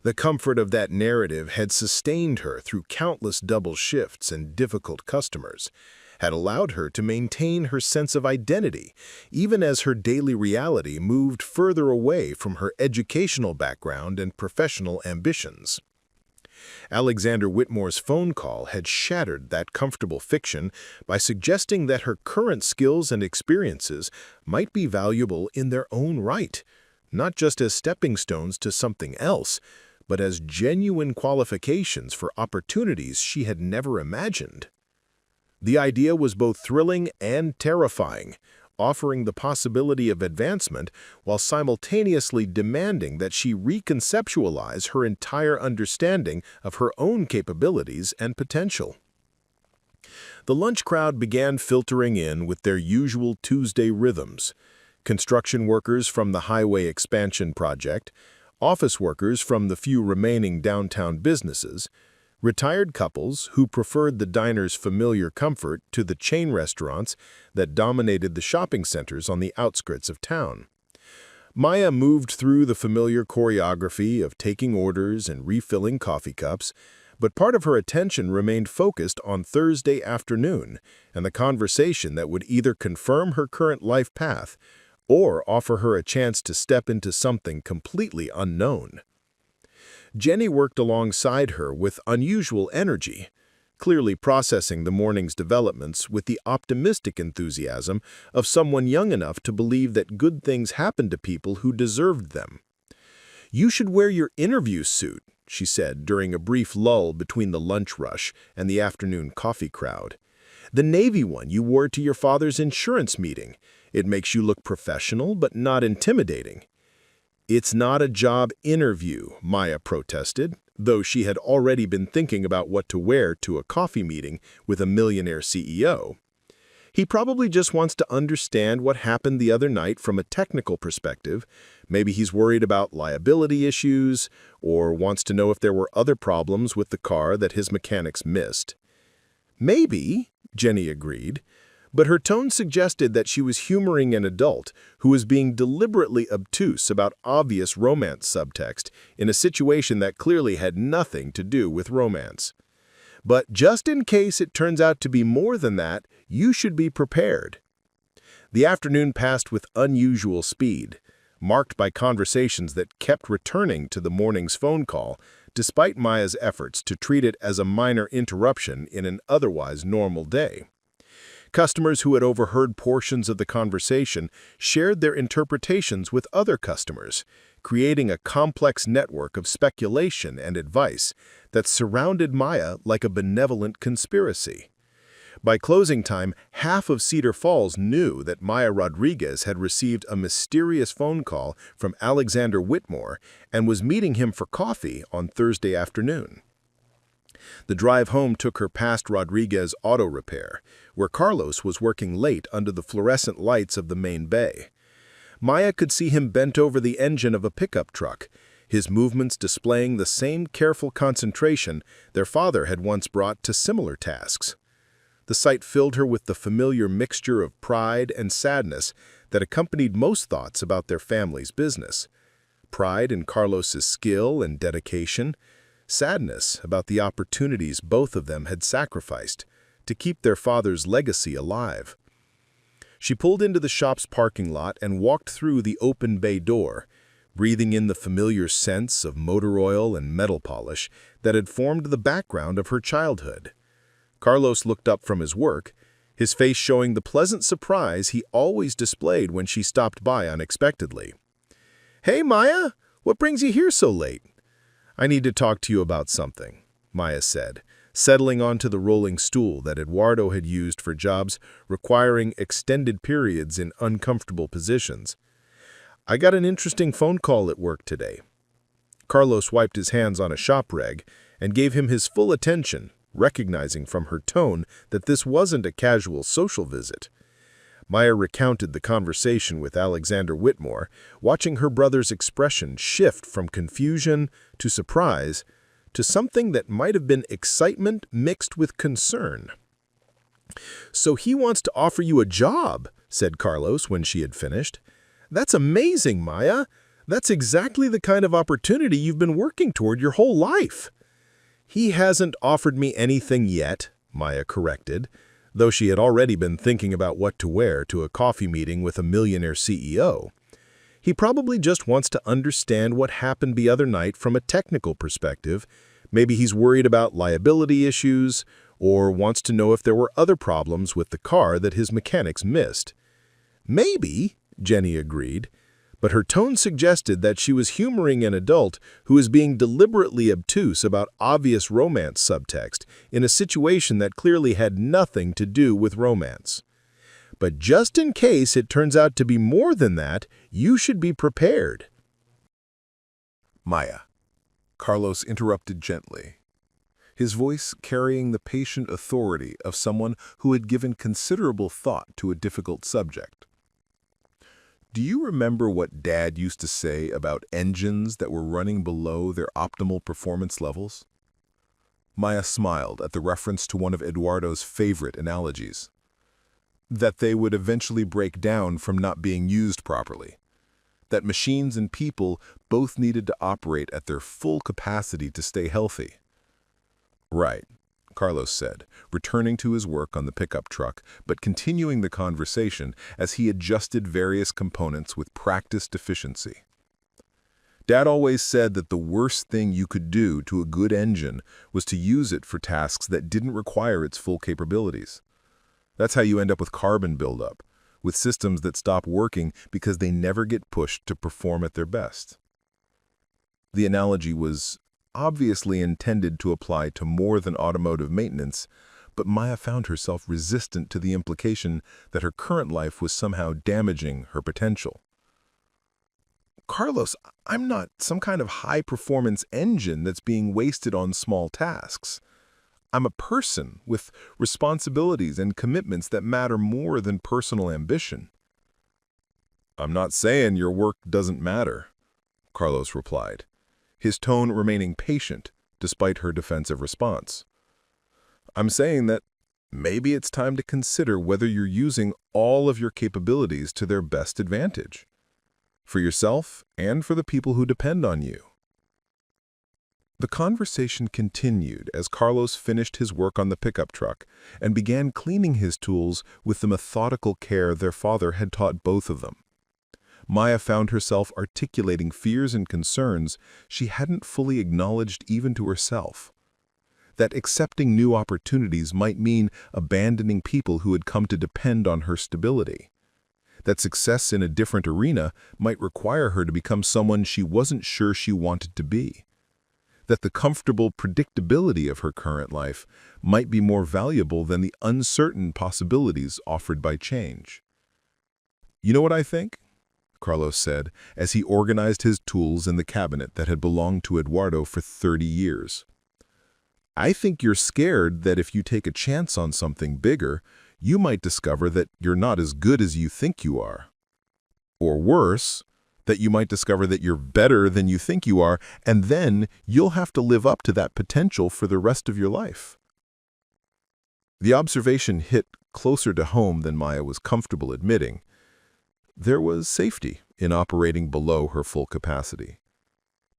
The comfort of that narrative had sustained her through countless double shifts and difficult customers, had allowed her to maintain her sense of identity, even as her daily reality moved further away from her educational background and professional ambitions. Alexander Whitmore's phone call had shattered that comfortable fiction by suggesting that her current skills and experiences might be valuable in their own right, not just as stepping stones to something else, but as genuine qualifications for opportunities she had never imagined. The idea was both thrilling and terrifying, offering the possibility of advancement while simultaneously demanding that she reconceptualize her entire understanding of her own capabilities and potential. The lunch crowd began filtering in with their usual Tuesday rhythms: construction workers from the highway expansion project, office workers from the few remaining downtown businesses, retired couples who preferred the diner's familiar comfort to the chain restaurants that dominated the shopping centers on the outskirts of town. Maya moved through the familiar choreography of taking orders and refilling coffee cups, but part of her attention remained focused on Thursday afternoon and the conversation that would either confirm her current life path or offer her a chance to step into something completely unknown. Jenny worked alongside her with unusual energy, clearly processing the morning's developments with the optimistic enthusiasm of someone young enough to believe that good things happen to people who deserved them. "You should wear your interview suit," she said during a brief lull between the lunch rush and the afternoon coffee crowd. "The navy one you wore to your father's insurance meeting. It makes you look professional but not intimidating." "It's not a job interview," Maya protested, though she had already been thinking about what to wear to a coffee meeting with a millionaire CEO. "He probably just wants to understand what happened the other night from a technical perspective. Maybe he's worried about liability issues, or wants to know if there were other problems with the car that his mechanics missed." "Maybe," Jenny agreed, But her tone suggested that she was humoring an adult who was being deliberately obtuse about obvious romance subtext in a situation that clearly had nothing to do with romance. But just in case it turns out to be more than that, you should be prepared. The afternoon passed with unusual speed, marked by conversations that kept returning to the morning's phone call, despite Maya's efforts to treat it as a minor interruption in an otherwise normal day. Customers who had overheard portions of the conversation shared their interpretations with other customers, creating a complex network of speculation and advice that surrounded Maya like a benevolent conspiracy. By closing time, half of Cedar Falls knew that Maya Rodriguez had received a mysterious phone call from Alexander Whitmore and was meeting him for coffee on Thursday afternoon. The drive home took her past Rodriguez Auto Repair, where Carlos was working late under the fluorescent lights of the main bay. Maya could see him bent over the engine of a pickup truck, his movements displaying the same careful concentration their father had once brought to similar tasks. The sight filled her with the familiar mixture of pride and sadness that accompanied most thoughts about their family's business. Pride in Carlos's skill and dedication, sadness about the opportunities both of them had sacrificed to keep their father's legacy alive. She pulled into the shop's parking lot and walked through the open bay door, breathing in the familiar scents of motor oil and metal polish that had formed the background of her childhood. Carlos looked up from his work, his face showing the pleasant surprise he always displayed when she stopped by unexpectedly. "Hey, Maya, what brings you here so late?" "I need to talk to you about something," Maya said, settling onto the rolling stool that Eduardo had used for jobs requiring extended periods in uncomfortable positions. "I got an interesting phone call at work today." Carlos wiped his hands on a shop reg and gave him his full attention, recognizing from her tone that this wasn't a casual social visit. Maya recounted the conversation with Alexander Whitmore, watching her brother's expression shift from confusion to surprise to something that might have been excitement mixed with concern. "So he wants to offer you a job," said Carlos when she had finished. "That's amazing, Maya. That's exactly the kind of opportunity you've been working toward your whole life." "He hasn't offered me anything yet," Maya corrected, though she had already been thinking about what to wear to a coffee meeting with a millionaire CEO. "He probably just wants to understand what happened the other night from a technical perspective. Maybe he's worried about liability issues, or wants to know if there were other problems with the car that his mechanics missed." "Maybe," Jenny agreed, but her tone suggested that she was humoring an adult who was being deliberately obtuse about obvious romance subtext in a situation that clearly had nothing to do with romance. "But just in case it turns out to be more than that, you should be prepared." "Maya," Carlos interrupted gently, his voice carrying the patient authority of someone who had given considerable thought to a difficult subject. "Do you remember what Dad used to say about engines that were running below their optimal performance levels?" Maya smiled at the reference to one of Eduardo's favorite analogies. That they would eventually break down from not being used properly. That machines and people both needed to operate at their full capacity to stay healthy. "Right," Carlos said, returning to his work on the pickup truck, but continuing the conversation as he adjusted various components with practiced efficiency. "Dad always said that the worst thing you could do to a good engine was to use it for tasks that didn't require its full capabilities. That's how you end up with carbon buildup, with systems that stop working because they never get pushed to perform at their best." The analogy was obviously intended to apply to more than automotive maintenance, but Maya found herself resistant to the implication that her current life was somehow damaging her potential. "Carlos, I'm not some kind of high-performance engine that's being wasted on small tasks. I'm a person with responsibilities and commitments that matter more than personal ambition." "I'm not saying your work doesn't matter," Carlos replied, his tone remaining patient despite her defensive response. "I'm saying that Maybe it's time to consider whether you're using all of your capabilities to their best advantage, for yourself and for the people who depend on you. The conversation continued as Carlos finished his work on the pickup truck and began cleaning his tools with the methodical care their father had taught both of them. Maya found herself articulating fears and concerns she hadn't fully acknowledged even to herself. That accepting new opportunities might mean abandoning people who had come to depend on her stability. That success in a different arena might require her to become someone she wasn't sure she wanted to be. That the comfortable predictability of her current life might be more valuable than the uncertain possibilities offered by change. "You know what I think?" Carlos said, as he organized his tools in the cabinet that had belonged to Eduardo for 30 years. "I think you're scared that if you take a chance on something bigger, you might discover that you're not as good as you think you are. Or worse, that you might discover that you're better than you think you are, and then you'll have to live up to that potential for the rest of your life." The observation hit closer to home than Maya was comfortable admitting. There was safety in operating below her full capacity.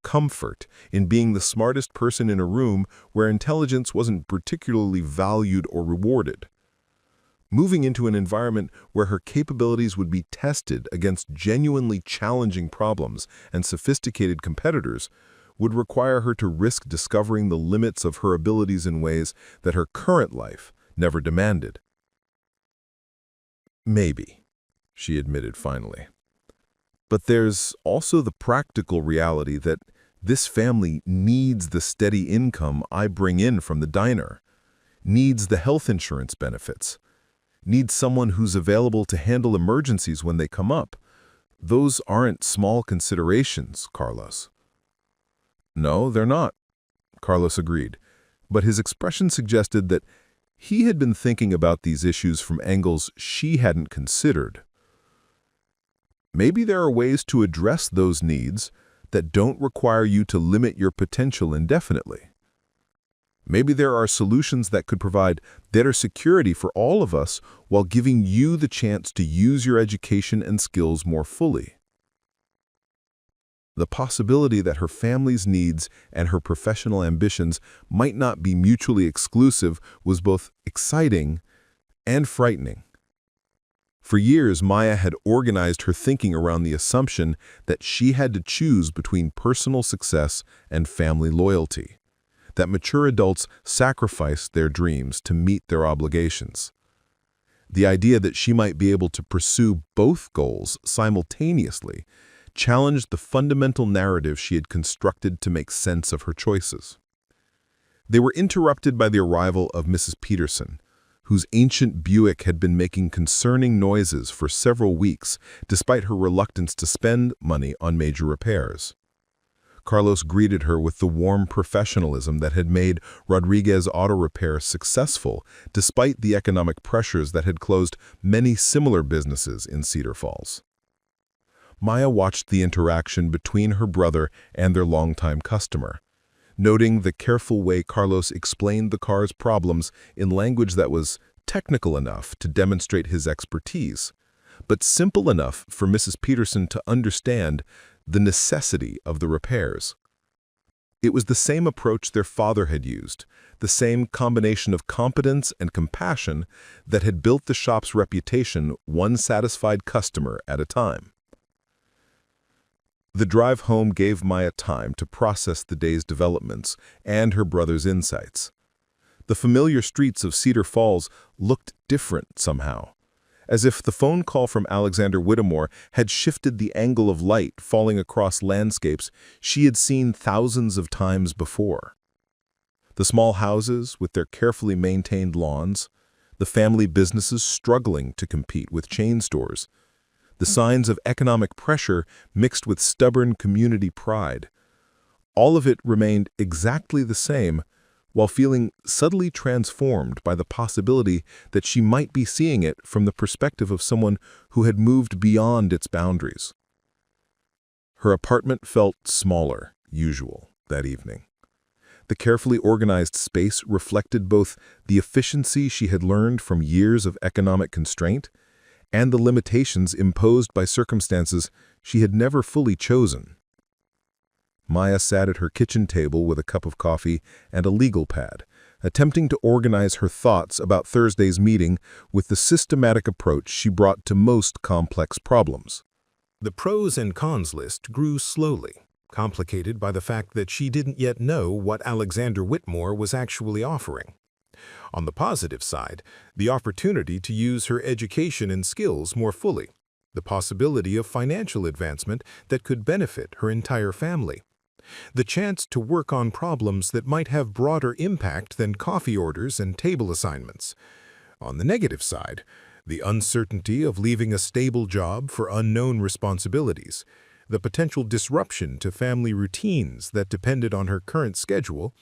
Comfort in being the smartest person in a room where intelligence wasn't particularly valued or rewarded. Moving into an environment where her capabilities would be tested against genuinely challenging problems and sophisticated competitors would require her to risk discovering the limits of her abilities in ways that her current life never demanded. "Maybe," she admitted finally. "But there's also the practical reality that this family needs the steady income I bring in from the diner, needs the health insurance benefits, needs someone who's available to handle emergencies when they come up. Those aren't small considerations, Carlos." "No, they're not," Carlos agreed, but his expression suggested that he had been thinking about these issues from angles she hadn't considered. "Maybe there are ways to address those needs that don't require you to limit your potential indefinitely. Maybe there are solutions that could provide better security for all of us while giving you the chance to use your education and skills more fully." The possibility that her family's needs and her professional ambitions might not be mutually exclusive was both exciting and frightening. For years, Maya had organized her thinking around the assumption that she had to choose between personal success and family loyalty, that mature adults sacrifice their dreams to meet their obligations. The idea that she might be able to pursue both goals simultaneously challenged the fundamental narrative she had constructed to make sense of her choices. They were interrupted by the arrival of Mrs. Peterson, whose ancient Buick had been making concerning noises for several weeks despite her reluctance to spend money on major repairs. Carlos greeted her with the warm professionalism that had made Rodriguez Auto Repair successful despite the economic pressures that had closed many similar businesses in Cedar Falls. Maya watched the interaction between her brother and their longtime customer, noting the careful way Carlos explained the car's problems in language that was technical enough to demonstrate his expertise, but simple enough for Mrs. Peterson to understand the necessity of the repairs. It was the same approach their father had used, the same combination of competence and compassion that had built the shop's reputation one satisfied customer at a time. The drive home gave Maya time to process the day's developments and her brother's insights. The familiar streets of Cedar Falls looked different somehow, as if the phone call from Alexander Whittemore had shifted the angle of light falling across landscapes she had seen thousands of times before. The small houses with their carefully maintained lawns, the family businesses struggling to compete with chain stores, the signs of economic pressure mixed with stubborn community pride. All of it remained exactly the same, while feeling subtly transformed by the possibility that she might be seeing it from the perspective of someone who had moved beyond its boundaries. Her apartment felt smaller, usual, that evening. The carefully organized space reflected both the efficiency she had learned from years of economic constraint and the limitations imposed by circumstances she had never fully chosen. Maya sat at her kitchen table with a cup of coffee and a legal pad, attempting to organize her thoughts about Thursday's meeting with the systematic approach she brought to most complex problems. The pros and cons list grew slowly, complicated by the fact that she didn't yet know what Alexander Whitmore was actually offering. On the positive side, the opportunity to use her education and skills more fully, the possibility of financial advancement that could benefit her entire family, the chance to work on problems that might have broader impact than coffee orders and table assignments. On the negative side, the uncertainty of leaving a stable job for unknown responsibilities, the potential disruption to family routines that depended on her current schedule,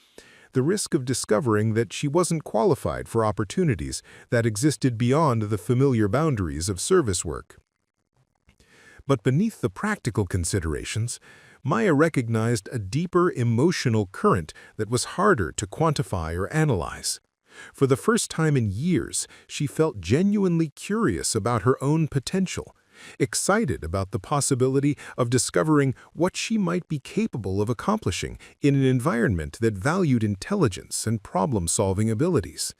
the risk of discovering that she wasn't qualified for opportunities that existed beyond the familiar boundaries of service work. But beneath the practical considerations, Maya recognized a deeper emotional current that was harder to quantify or analyze. For the first time in years, she felt genuinely curious about her own potential, excited about the possibility of discovering what she might be capable of accomplishing in an environment that valued intelligence and problem-solving abilities.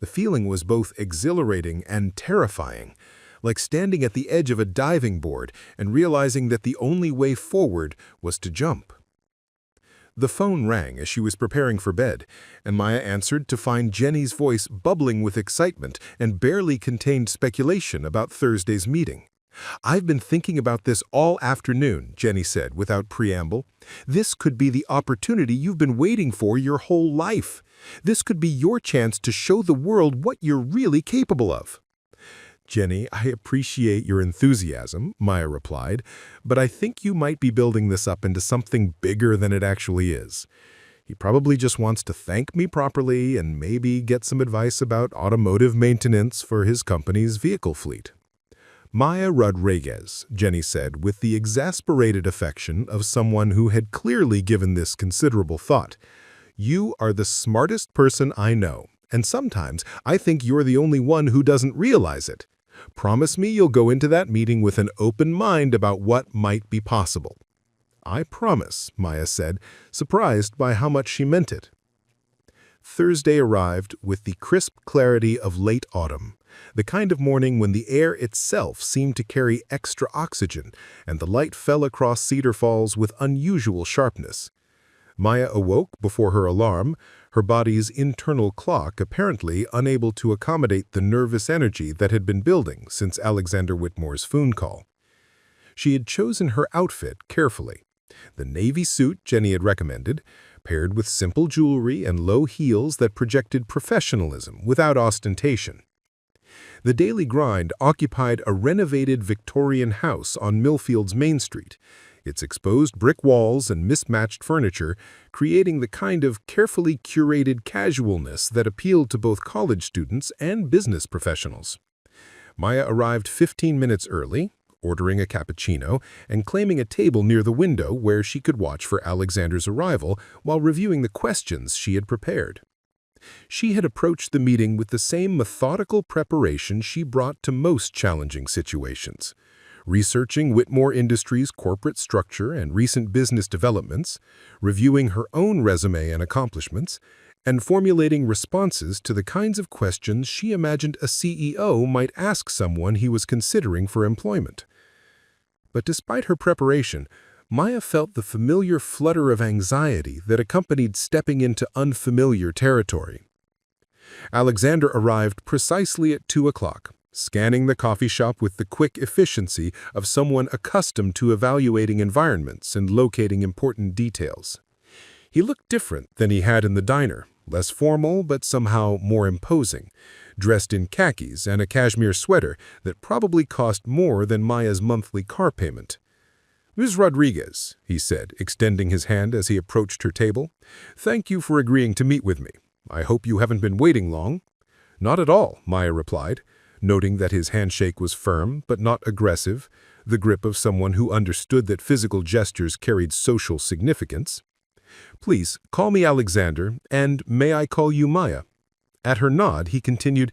The feeling was both exhilarating and terrifying, like standing at the edge of a diving board and realizing that the only way forward was to jump. The phone rang as she was preparing for bed, and Maya answered to find Jenny's voice bubbling with excitement and barely contained speculation about Thursday's meeting. "I've been thinking about this all afternoon," Jenny said without preamble. "This could be the opportunity you've been waiting for your whole life. This could be your chance to show the world what you're really capable of." "Jenny, I appreciate your enthusiasm," Maya replied, "but I think you might be building this up into something bigger than it actually is. He probably just wants to thank me properly and maybe get some advice about automotive maintenance for his company's vehicle fleet." "Maya Rodriguez," Jenny said with the exasperated affection of someone who had clearly given this considerable thought, "you are the smartest person I know, and sometimes I think you're the only one who doesn't realize it. Promise me you'll go into that meeting with an open mind about what might be possible." "I promise," Maya said, surprised by how much she meant it. Thursday arrived with the crisp clarity of late autumn, the kind of morning when the air itself seemed to carry extra oxygen and the light fell across Cedar Falls with unusual sharpness. Maya awoke before her alarm, her body's internal clock apparently unable to accommodate the nervous energy that had been building since Alexander Whitmore's phone call. She had chosen her outfit carefully. The navy suit Jenny had recommended, paired with simple jewelry and low heels that projected professionalism without ostentation. The daily grind occupied a renovated Victorian house on Millfield's Main Street, its exposed brick walls and mismatched furniture creating the kind of carefully curated casualness that appealed to both college students and business professionals. Maya arrived 15 minutes early, ordering a cappuccino and claiming a table near the window where she could watch for Alexander's arrival while reviewing the questions she had prepared. She had approached the meeting with the same methodical preparation she brought to most challenging situations, researching Whitmore Industries' corporate structure and recent business developments, reviewing her own resume and accomplishments, and formulating responses to the kinds of questions she imagined a CEO might ask someone he was considering for employment. But despite her preparation, Maya felt the familiar flutter of anxiety that accompanied stepping into unfamiliar territory. Alexander arrived precisely at 2 o'clock, scanning the coffee shop with the quick efficiency of someone accustomed to evaluating environments and locating important details. He looked different than he had in the diner, less formal but somehow more imposing, dressed in khakis and a cashmere sweater that probably cost more than Maya's monthly car payment. "Ms. Rodriguez," he said, extending his hand as he approached her table, "thank you for agreeing to meet with me. I hope you haven't been waiting long." "Not at all," Maya replied, noting that his handshake was firm but not aggressive, the grip of someone who understood that physical gestures carried social significance. Please, call me Alexander, and may I call you Maya? At her nod, he continued,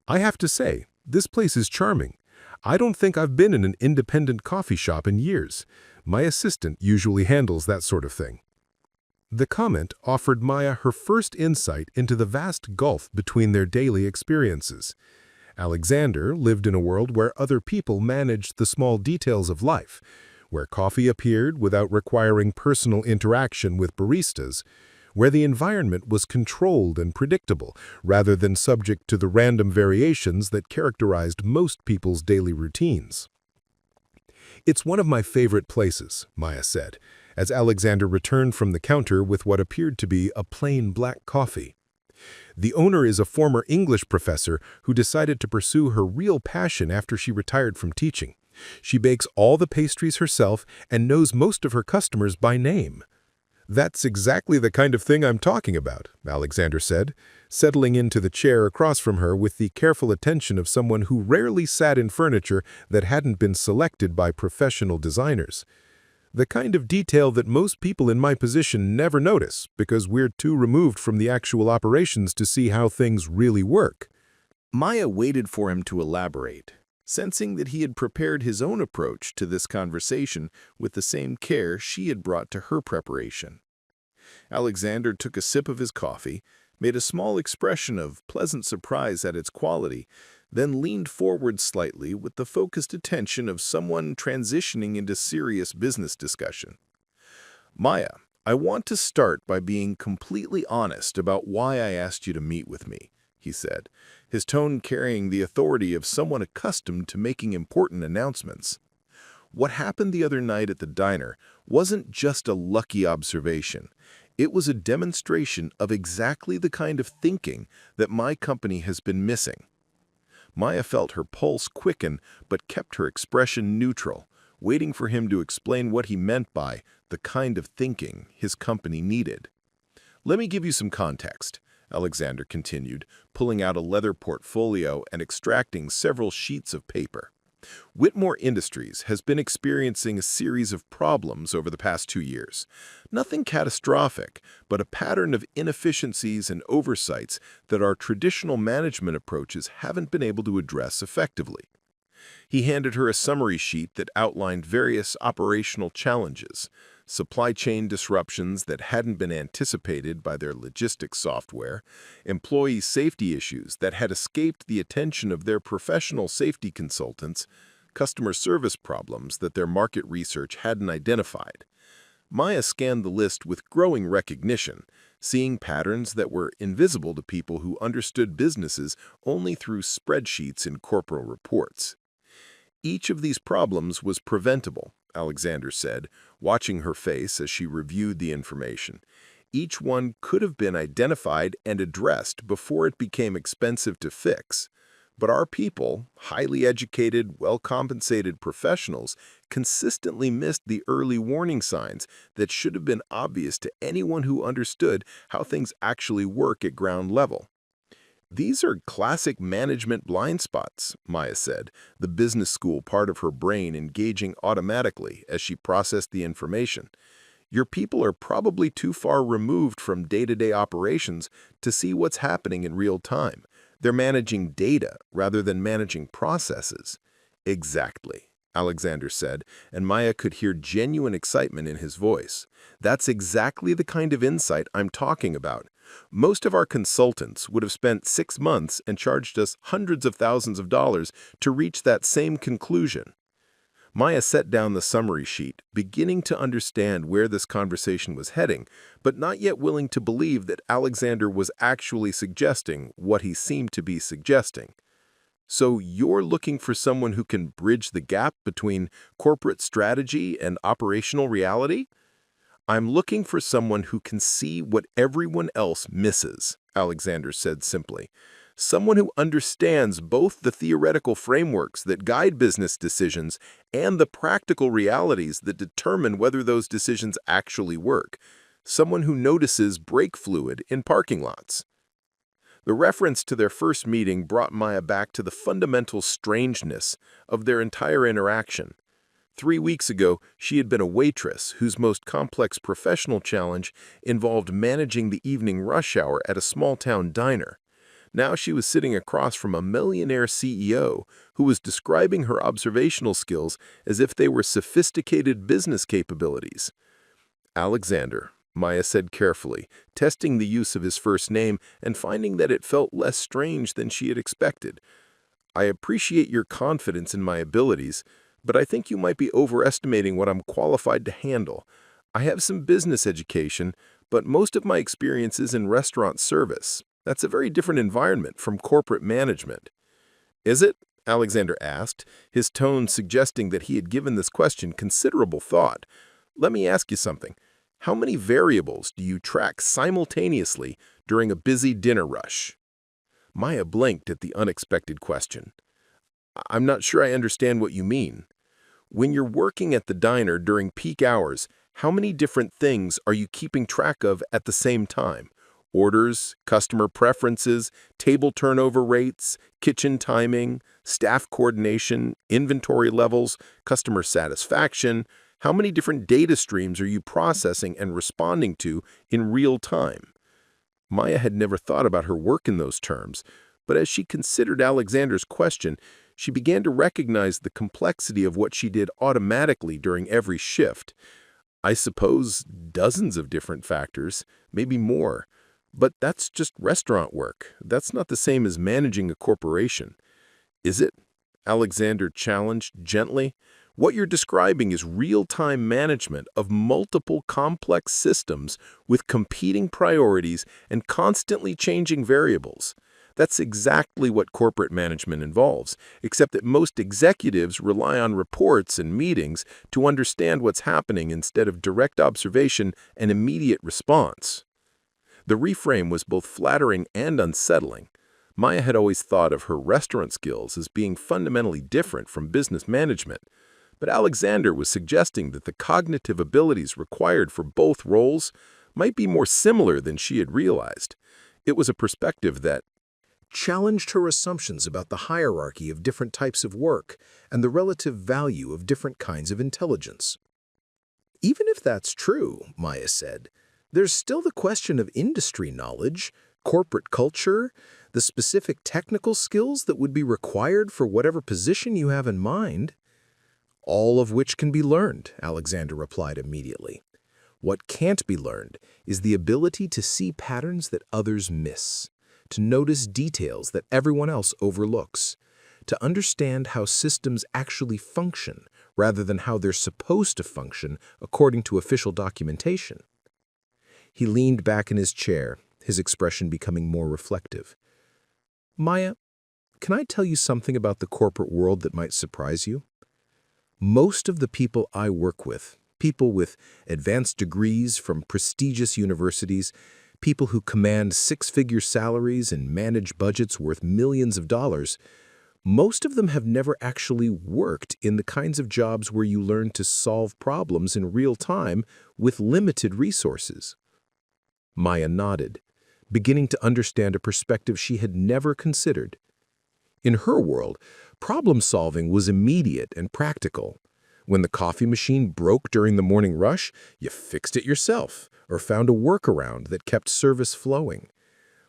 I have to say, this place is charming. I don't think I've been in an independent coffee shop in years. My assistant usually handles that sort of thing. The comment offered Maya her first insight into the vast gulf between their daily experiences. Alexander lived in a world where other people managed the small details of life, where coffee appeared without requiring personal interaction with baristas, where the environment was controlled and predictable rather than subject to the random variations that characterized most people's daily routines. It's one of my favorite places, Maya said, as Alexander returned from the counter with what appeared to be a plain black coffee. The owner is a former English professor who decided to pursue her real passion after she retired from teaching. She bakes all the pastries herself and knows most of her customers by name. That's exactly the kind of thing I'm talking about, Alexander said, settling into the chair across from her with the careful attention of someone who rarely sat in furniture that hadn't been selected by professional designers. The kind of detail that most people in my position never notice because we're too removed from the actual operations to see how things really work. Maya waited for him to elaborate, sensing that he had prepared his own approach to this conversation with the same care she had brought to her preparation. Alexander took a sip of his coffee, made a small expression of pleasant surprise at its quality, then leaned forward slightly with the focused attention of someone transitioning into serious business discussion. Maya, I want to start by being completely honest about why I asked you to meet with me, he said, his tone carrying the authority of someone accustomed to making important announcements. What happened the other night at the diner wasn't just a lucky observation. It was a demonstration of exactly the kind of thinking that my company has been missing. Maya felt her pulse quicken but kept her expression neutral, waiting for him to explain what he meant by the kind of thinking his company needed. Let me give you some context, Alexander continued, pulling out a leather portfolio and extracting several sheets of paper. Whitmore Industries has been experiencing a series of problems over the past 2 years. Nothing catastrophic, but a pattern of inefficiencies and oversights that our traditional management approaches haven't been able to address effectively. He handed her a summary sheet that outlined various operational challenges, supply chain disruptions that hadn't been anticipated by their logistics software, employee safety issues that had escaped the attention of their professional safety consultants, customer service problems that their market research hadn't identified. Maya scanned the list with growing recognition, seeing patterns that were invisible to people who understood businesses only through spreadsheets and corporate reports. Each of these problems was preventable, Alexander said, watching her face as she reviewed the information. Each one could have been identified and addressed before it became expensive to fix. But our people, highly educated, well-compensated professionals, consistently missed the early warning signs that should have been obvious to anyone who understood how things actually work at ground level. These are classic management blind spots, Maya said, the business school part of her brain engaging automatically as she processed the information. Your people are probably too far removed from day-to-day operations to see what's happening in real time. They're managing data rather than managing processes. Exactly, Alexander said, and Maya could hear genuine excitement in his voice. That's exactly the kind of insight I'm talking about. Most of our consultants would have spent 6 months and charged us hundreds of thousands of dollars to reach that same conclusion. Maya set down the summary sheet, beginning to understand where this conversation was heading, but not yet willing to believe that Alexander was actually suggesting what he seemed to be suggesting. So you're looking for someone who can bridge the gap between corporate strategy and operational reality? I'm looking for someone who can see what everyone else misses, Alexander said simply. Someone who understands both the theoretical frameworks that guide business decisions and the practical realities that determine whether those decisions actually work. Someone who notices brake fluid in parking lots. The reference to their first meeting brought Maya back to the fundamental strangeness of their entire interaction. 3 weeks ago, she had been a waitress whose most complex professional challenge involved managing the evening rush hour at a small-town diner. Now she was sitting across from a millionaire CEO who was describing her observational skills as if they were sophisticated business capabilities. Alexander, Maya said carefully, testing the use of his first name and finding that it felt less strange than she had expected. I appreciate your confidence in my abilities, but I think you might be overestimating what I'm qualified to handle. I have some business education, but most of my experience is in restaurant service. That's a very different environment from corporate management. Is it? Alexander asked, his tone suggesting that he had given this question considerable thought. Let me ask you something. How many variables do you track simultaneously during a busy dinner rush? Maya blinked at the unexpected question. I'm not sure I understand what you mean. When you're working at the diner during peak hours, how many different things are you keeping track of at the same time? Orders, customer preferences, table turnover rates, kitchen timing, staff coordination, inventory levels, customer satisfaction. How many different data streams are you processing and responding to in real time? Maya had never thought about her work in those terms, but as she considered Alexander's question, she began to recognize the complexity of what she did automatically during every shift. I suppose dozens of different factors, maybe more. But that's just restaurant work. That's not the same as managing a corporation. Is it? Alexander challenged gently. What you're describing is real-time management of multiple complex systems with competing priorities and constantly changing variables. That's exactly what corporate management involves, except that most executives rely on reports and meetings to understand what's happening instead of direct observation and immediate response. The reframe was both flattering and unsettling. Maya had always thought of her restaurant skills as being fundamentally different from business management, but Alexander was suggesting that the cognitive abilities required for both roles might be more similar than she had realized. It was a perspective that challenged her assumptions about the hierarchy of different types of work and the relative value of different kinds of intelligence. Even if that's true, Maya said, there's still the question of industry knowledge, corporate culture, the specific technical skills that would be required for whatever position you have in mind. All of which can be learned, Alexander replied immediately. What can't be learned is the ability to see patterns that others miss, to notice details that everyone else overlooks, to understand how systems actually function rather than how they're supposed to function according to official documentation. He leaned back in his chair, his expression becoming more reflective. Maya, can I tell you something about the corporate world that might surprise you? Most of the people I work with, people with advanced degrees from prestigious universities, people who command six-figure salaries and manage budgets worth millions of dollars, most of them have never actually worked in the kinds of jobs where you learn to solve problems in real time with limited resources. Maya nodded, beginning to understand a perspective she had never considered. In her world, problem-solving was immediate and practical. When the coffee machine broke during the morning rush, you fixed it yourself or found a workaround that kept service flowing.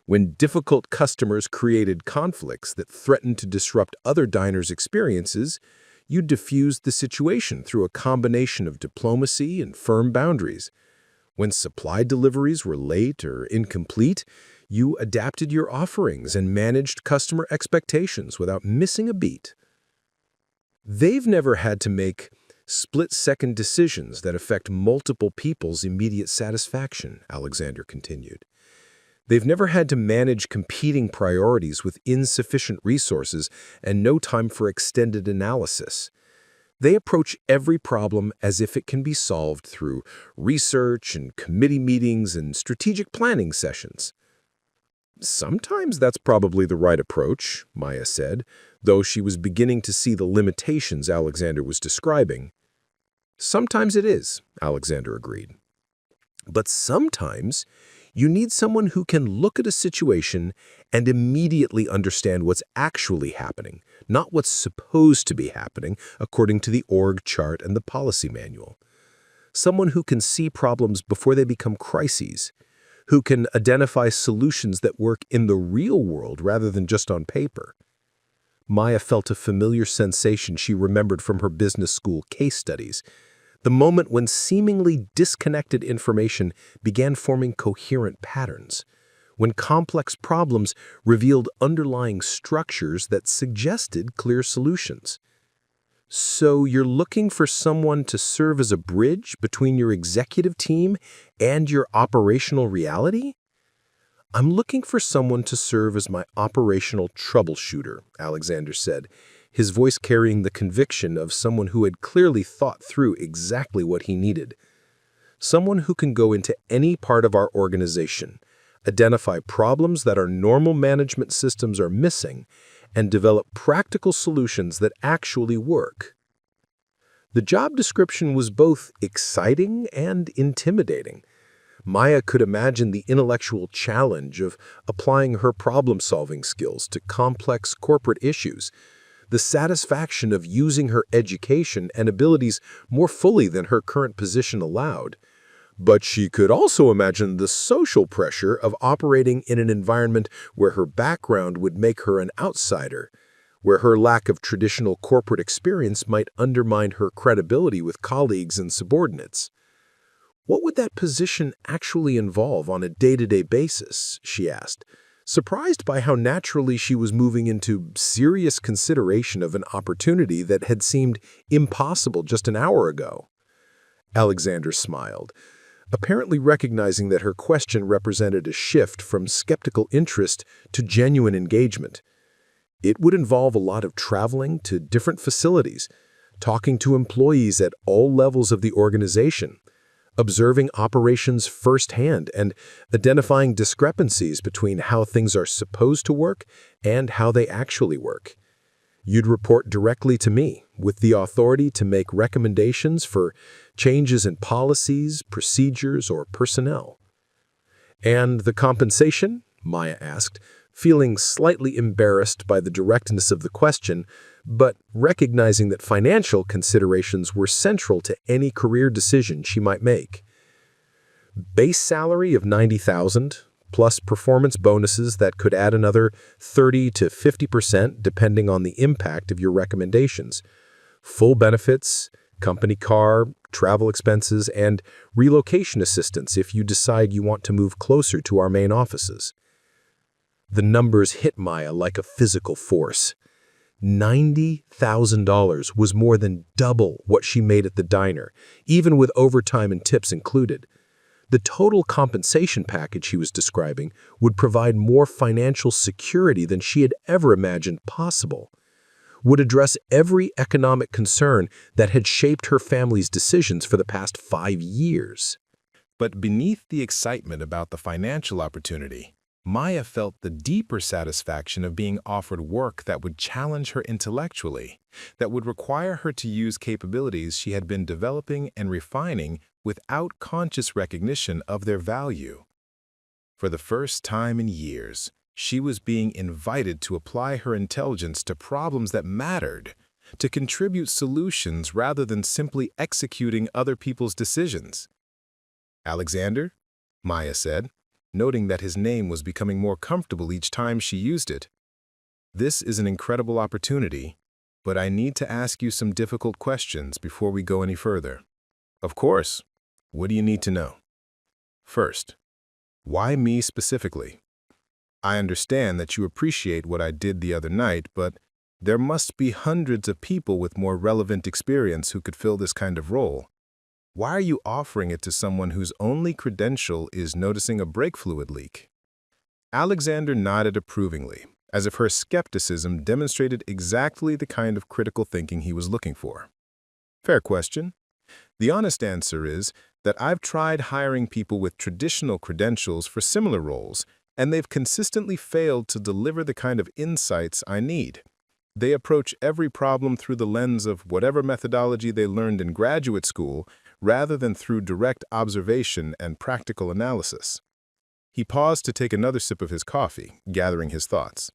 When difficult customers created conflicts that threatened to disrupt other diners' experiences, you diffused the situation through a combination of diplomacy and firm boundaries. When supply deliveries were late or incomplete, you adapted your offerings and managed customer expectations without missing a beat. They've never had to make split-second decisions that affect multiple people's immediate satisfaction, Alexander continued. They've never had to manage competing priorities with insufficient resources and no time for extended analysis. They approach every problem as if it can be solved through research and committee meetings and strategic planning sessions. Sometimes that's probably the right approach, Maya said, though she was beginning to see the limitations Alexander was describing. Sometimes it is, Alexander agreed. But sometimes You need someone who can look at a situation and immediately understand what's actually happening, not what's supposed to be happening according to the org chart and the policy manual. Someone who can see problems before they become crises, who can identify solutions that work in the real world rather than just on paper. Maya felt a familiar sensation she remembered from her business school case studies, the moment when seemingly disconnected information began forming coherent patterns, when complex problems revealed underlying structures that suggested clear solutions. So you're looking for someone to serve as a bridge between your executive team and your operational reality? I'm looking for someone to serve as my operational troubleshooter, Alexander said, his voice carrying the conviction of someone who had clearly thought through exactly what he needed. Someone who can go into any part of our organization, identify problems that our normal management systems are missing, and develop practical solutions that actually work. The job description was both exciting and intimidating. Maya could imagine the intellectual challenge of applying her problem-solving skills to complex corporate issues, the satisfaction of using her education and abilities more fully than her current position allowed. But she could also imagine the social pressure of operating in an environment where her background would make her an outsider, where her lack of traditional corporate experience might undermine her credibility with colleagues and subordinates. What would that position actually involve on a day-to-day basis, she asked, surprised by how naturally she was moving into serious consideration of an opportunity that had seemed impossible just an hour ago. Alexander smiled, apparently recognizing that her question represented a shift from skeptical interest to genuine engagement. It would involve a lot of traveling to different facilities, talking to employees at all levels of the organization, observing operations firsthand, and identifying discrepancies between how things are supposed to work and how they actually work. You'd report directly to me, with the authority to make recommendations for changes in policies, procedures, or personnel. And the compensation? Maya asked, feeling slightly embarrassed by the directness of the question, but recognizing that financial considerations were central to any career decision she might make. Base salary of $90,000, plus performance bonuses that could add another 30 to 50% depending on the impact of your recommendations. Full benefits, company car, travel expenses, and relocation assistance if you decide you want to move closer to our main offices. The numbers hit Maya like a physical force. $90,000 was more than double what she made at the diner, even with overtime and tips included. The total compensation package he was describing would provide more financial security than she had ever imagined possible, would address every economic concern that had shaped her family's decisions for the past 5 years. But beneath the excitement about the financial opportunity, Maya felt the deeper satisfaction of being offered work that would challenge her intellectually, that would require her to use capabilities she had been developing and refining without conscious recognition of their value. For the first time in years, she was being invited to apply her intelligence to problems that mattered, to contribute solutions rather than simply executing other people's decisions. "Alexander," Maya said, noting that his name was becoming more comfortable each time she used it. "This is an incredible opportunity, but I need to ask you some difficult questions before we go any further." "Of course. What do you need to know?" "First, why me specifically? I understand that you appreciate what I did the other night, but there must be hundreds of people with more relevant experience who could fill this kind of role. Why are you offering it to someone whose only credential is noticing a brake fluid leak?" Alexander nodded approvingly, as if her skepticism demonstrated exactly the kind of critical thinking he was looking for. "Fair question. The honest answer is that I've tried hiring people with traditional credentials for similar roles, and they've consistently failed to deliver the kind of insights I need. They approach every problem through the lens of whatever methodology they learned in graduate school, rather than through direct observation and practical analysis." He paused to take another sip of his coffee, gathering his thoughts.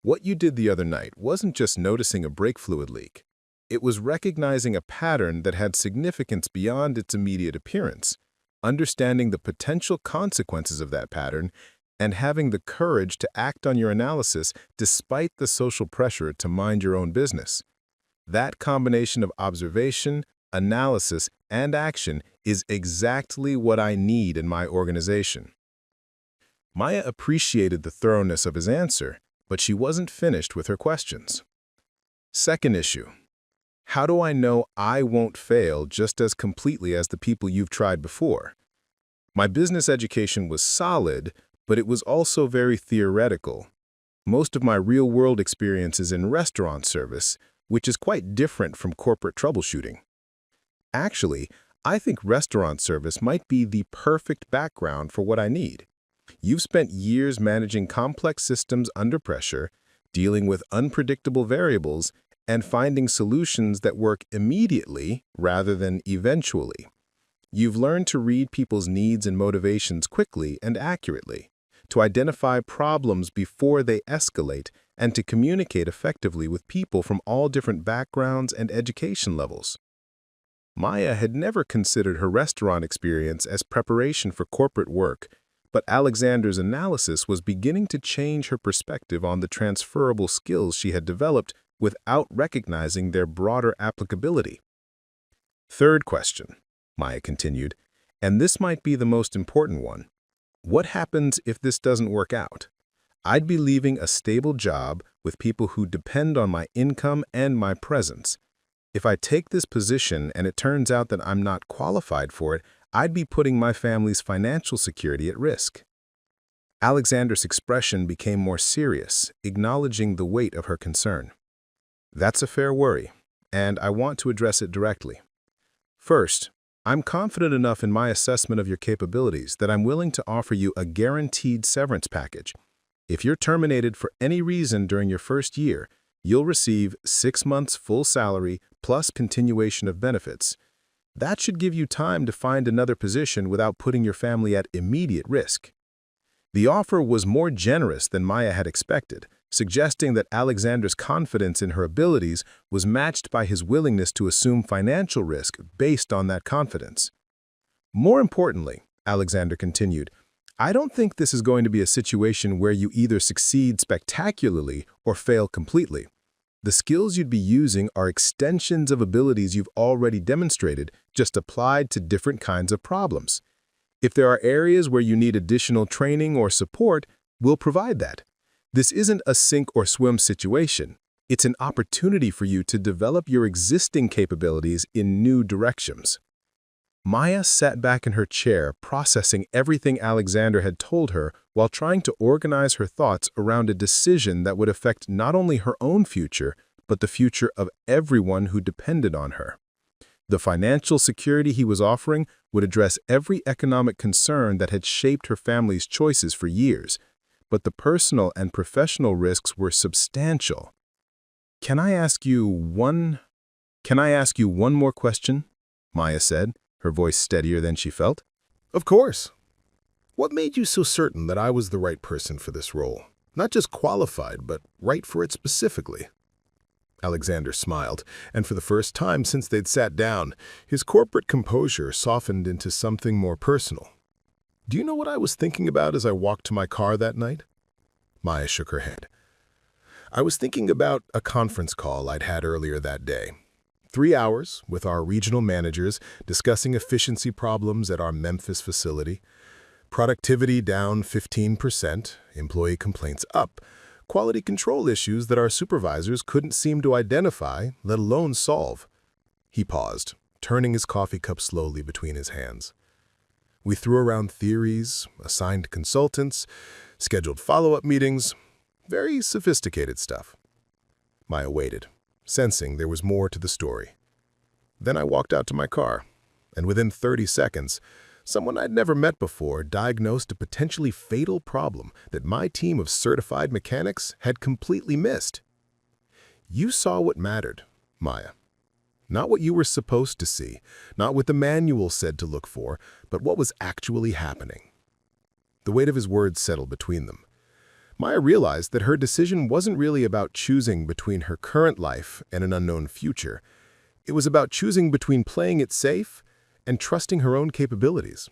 What you did the other night wasn't just noticing a brake fluid leak. It was recognizing a pattern that had significance beyond its immediate appearance, understanding the potential consequences of that pattern, and having the courage to act on your analysis despite the social pressure to mind your own business. That combination of observation, analysis, and action is exactly what I need in my organization. Maya appreciated the thoroughness of his answer, but she wasn't finished with her questions. Second issue. How do I know I won't fail just as completely as the people you've tried before? My business education was solid, but it was also very theoretical. Most of my real-world experience is in restaurant service, which is quite different from corporate troubleshooting. Actually, I think restaurant service might be the perfect background for what I need. You've spent years managing complex systems under pressure, dealing with unpredictable variables, and finding solutions that work immediately rather than eventually. You've learned to read people's needs and motivations quickly and accurately, to identify problems before they escalate, and to communicate effectively with people from all different backgrounds and education levels. Maya had never considered her restaurant experience as preparation for corporate work, but Alexander's analysis was beginning to change her perspective on the transferable skills she had developed without recognizing their broader applicability. Third question, Maya continued, and this might be the most important one. What happens if this doesn't work out? I'd be leaving a stable job with people who depend on my income and my presence. If I take this position and it turns out that I'm not qualified for it, I'd be putting my family's financial security at risk. Alexander's expression became more serious, acknowledging the weight of her concern. That's a fair worry, and I want to address it directly. First, I'm confident enough in my assessment of your capabilities that I'm willing to offer you a guaranteed severance package. If you're terminated for any reason during your first year, you'll receive 6 months full salary plus continuation of benefits. That should give you time to find another position without putting your family at immediate risk. The offer was more generous than Maya had expected, suggesting that Alexander's confidence in her abilities was matched by his willingness to assume financial risk based on that confidence. More importantly, Alexander continued, I don't think this is going to be a situation where you either succeed spectacularly or fail completely. The skills you'd be using are extensions of abilities you've already demonstrated, just applied to different kinds of problems. If there are areas where you need additional training or support, we'll provide that. This isn't a sink or swim situation. It's an opportunity for you to develop your existing capabilities in new directions. Maya sat back in her chair, processing everything Alexander had told her while trying to organize her thoughts around a decision that would affect not only her own future, but the future of everyone who depended on her. The financial security he was offering would address every economic concern that had shaped her family's choices for years, but the personal and professional risks were substantial. Can I ask you one more question? Maya said, her voice steadier than she felt. Of course. What made you so certain that I was the right person for this role? Not just qualified, but right for it specifically. Alexander smiled, and for the first time since they'd sat down, his corporate composure softened into something more personal. Do you know what I was thinking about as I walked to my car that night? Maya shook her head. I was thinking about a conference call I'd had earlier that day. 3 hours with our regional managers discussing efficiency problems at our Memphis facility. Productivity down 15%, employee complaints up, quality control issues that our supervisors couldn't seem to identify, let alone solve. He paused, turning his coffee cup slowly between his hands. We threw around theories, assigned consultants, scheduled follow-up meetings, very sophisticated stuff. Maya waited, sensing there was more to the story. Then I walked out to my car, and within 30 seconds, someone I'd never met before diagnosed a potentially fatal problem that my team of certified mechanics had completely missed. You saw what mattered, Maya. Not what you were supposed to see, not what the manual said to look for, but what was actually happening. The weight of his words settled between them. Maya realized that her decision wasn't really about choosing between her current life and an unknown future. It was about choosing between playing it safe and trusting her own capabilities.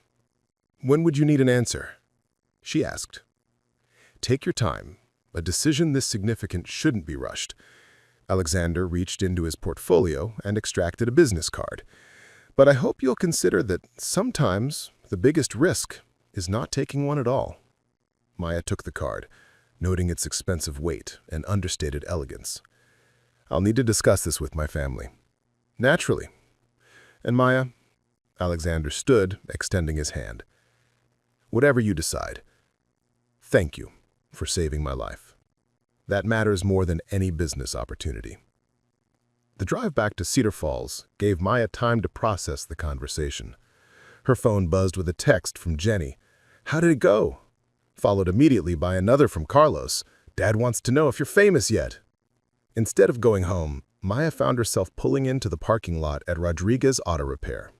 "When would you need an answer?" she asked. "Take your time. A decision this significant shouldn't be rushed." Alexander reached into his portfolio and extracted a business card. "But I hope you'll consider that sometimes the biggest risk is not taking one at all." Maya took the card, noting its expensive weight and understated elegance. "I'll need to discuss this with my family." "Naturally." "And Maya," Alexander stood, extending his hand. "Whatever you decide, thank you for saving my life. That matters more than any business opportunity." The drive back to Cedar Falls gave Maya time to process the conversation. Her phone buzzed with a text from Jenny. "How did it go?" Followed immediately by another from Carlos. "Dad wants to know if you're famous yet." Instead of going home, Maya found herself pulling into the parking lot at Rodriguez Auto Repair.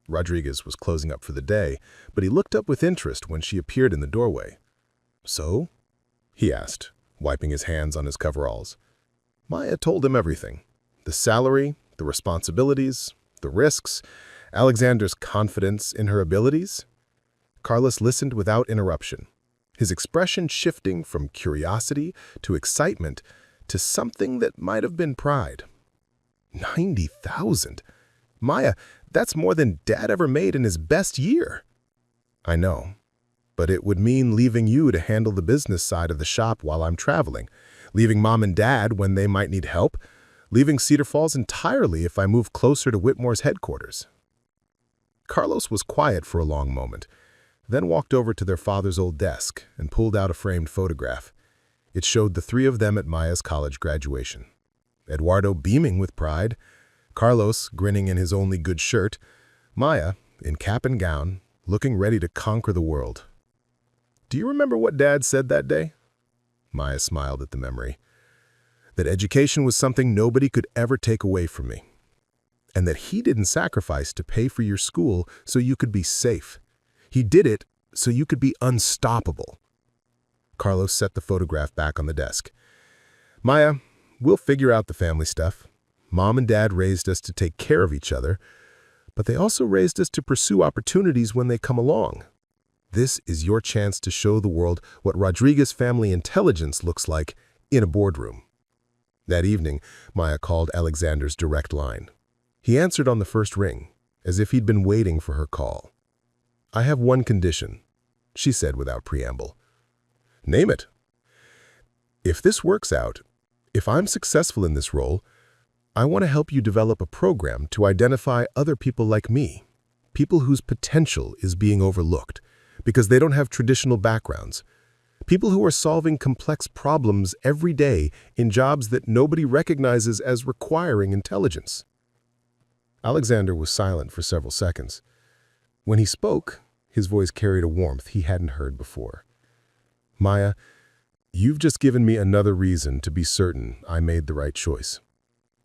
Rodriguez was closing up for the day, but he looked up with interest when she appeared in the doorway. "So?" he asked, wiping his hands on his coveralls. Maya told him everything. The salary, the responsibilities, the risks, Alexander's confidence in her abilities. Carlos listened without interruption, his expression shifting from curiosity to excitement to something that might have been pride. 90,000. Maya, that's more than Dad ever made in his best year. "I know, but it would mean leaving you to handle the business side of the shop while I'm traveling, leaving Mom and Dad when they might need help, leaving Cedar Falls entirely if I move closer to Whitmore's headquarters." Carlos was quiet for a long moment, then walked over to their father's old desk and pulled out a framed photograph. It showed the three of them at Maya's college graduation. Eduardo beaming with pride, Carlos grinning in his only good shirt, Maya, in cap and gown, looking ready to conquer the world. "Do you remember what Dad said that day?" Maya smiled at the memory. "That education was something nobody could ever take away from me. And that he didn't sacrifice to pay for your school so you could be safe. He did it so you could be unstoppable." Carlos set the photograph back on the desk. "Maya, we'll figure out the family stuff. Mom and Dad raised us to take care of each other, but they also raised us to pursue opportunities when they come along. This is your chance to show the world what Rodriguez family intelligence looks like in a boardroom." That evening, Maya called Alexander's direct line. He answered on the first ring, as if he'd been waiting for her call. "I have one condition," she said without preamble. "Name it." "If this works out, if I'm successful in this role, I want to help you develop a program to identify other people like me, people whose potential is being overlooked because they don't have traditional backgrounds, people who are solving complex problems every day in jobs that nobody recognizes as requiring intelligence." Alexander was silent for several seconds. When he spoke, his voice carried a warmth he hadn't heard before. "Maya, you've just given me another reason to be certain I made the right choice.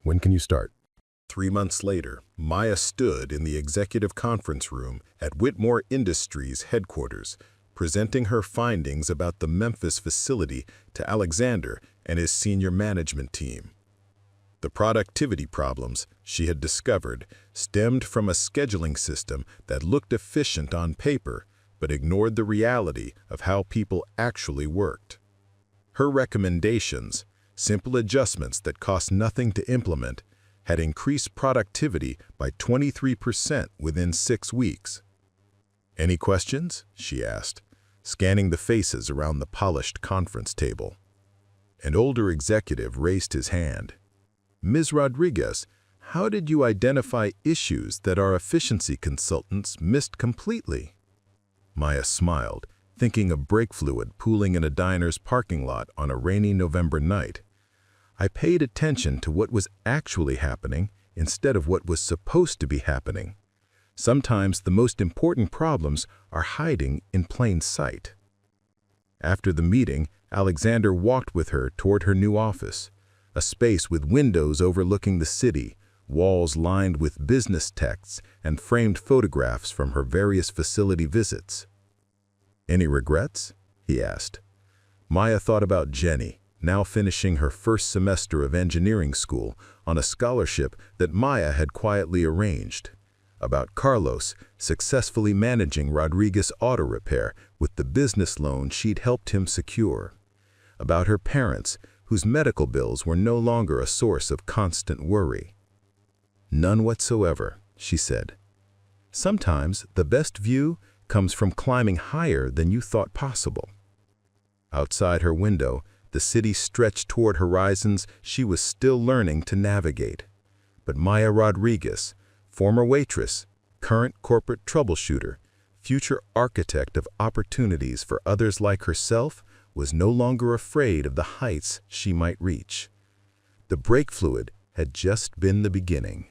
When can you start?" 3 months later, Maya stood in the executive conference room at Whitmore Industries headquarters, presenting her findings about the Memphis facility to Alexander and his senior management team. The productivity problems she had discovered stemmed from a scheduling system that looked efficient on paper but ignored the reality of how people actually worked. Her recommendations, simple adjustments that cost nothing to implement, had increased productivity by 23% within 6 weeks. "Any questions?" she asked, scanning the faces around the polished conference table. An older executive raised his hand. "Ms. Rodriguez, how did you identify issues that our efficiency consultants missed completely?" Maya smiled, thinking of brake fluid pooling in a diner's parking lot on a rainy November night. "I paid attention to what was actually happening instead of what was supposed to be happening. Sometimes the most important problems are hiding in plain sight." After the meeting, Alexander walked with her toward her new office, a space with windows overlooking the city, walls lined with business texts and framed photographs from her various facility visits. "Any regrets?" he asked. Maya thought about Jenny, now finishing her first semester of engineering school on a scholarship that Maya had quietly arranged. About Carlos successfully managing Rodriguez Auto Repair with the business loan she'd helped him secure. About her parents, whose medical bills were no longer a source of constant worry. "None whatsoever," she said. "Sometimes the best view comes from climbing higher than you thought possible." Outside her window, the city stretched toward horizons she was still learning to navigate. But Maya Rodriguez, former waitress, current corporate troubleshooter, future architect of opportunities for others like herself, was no longer afraid of the heights she might reach. The brake fluid had just been the beginning.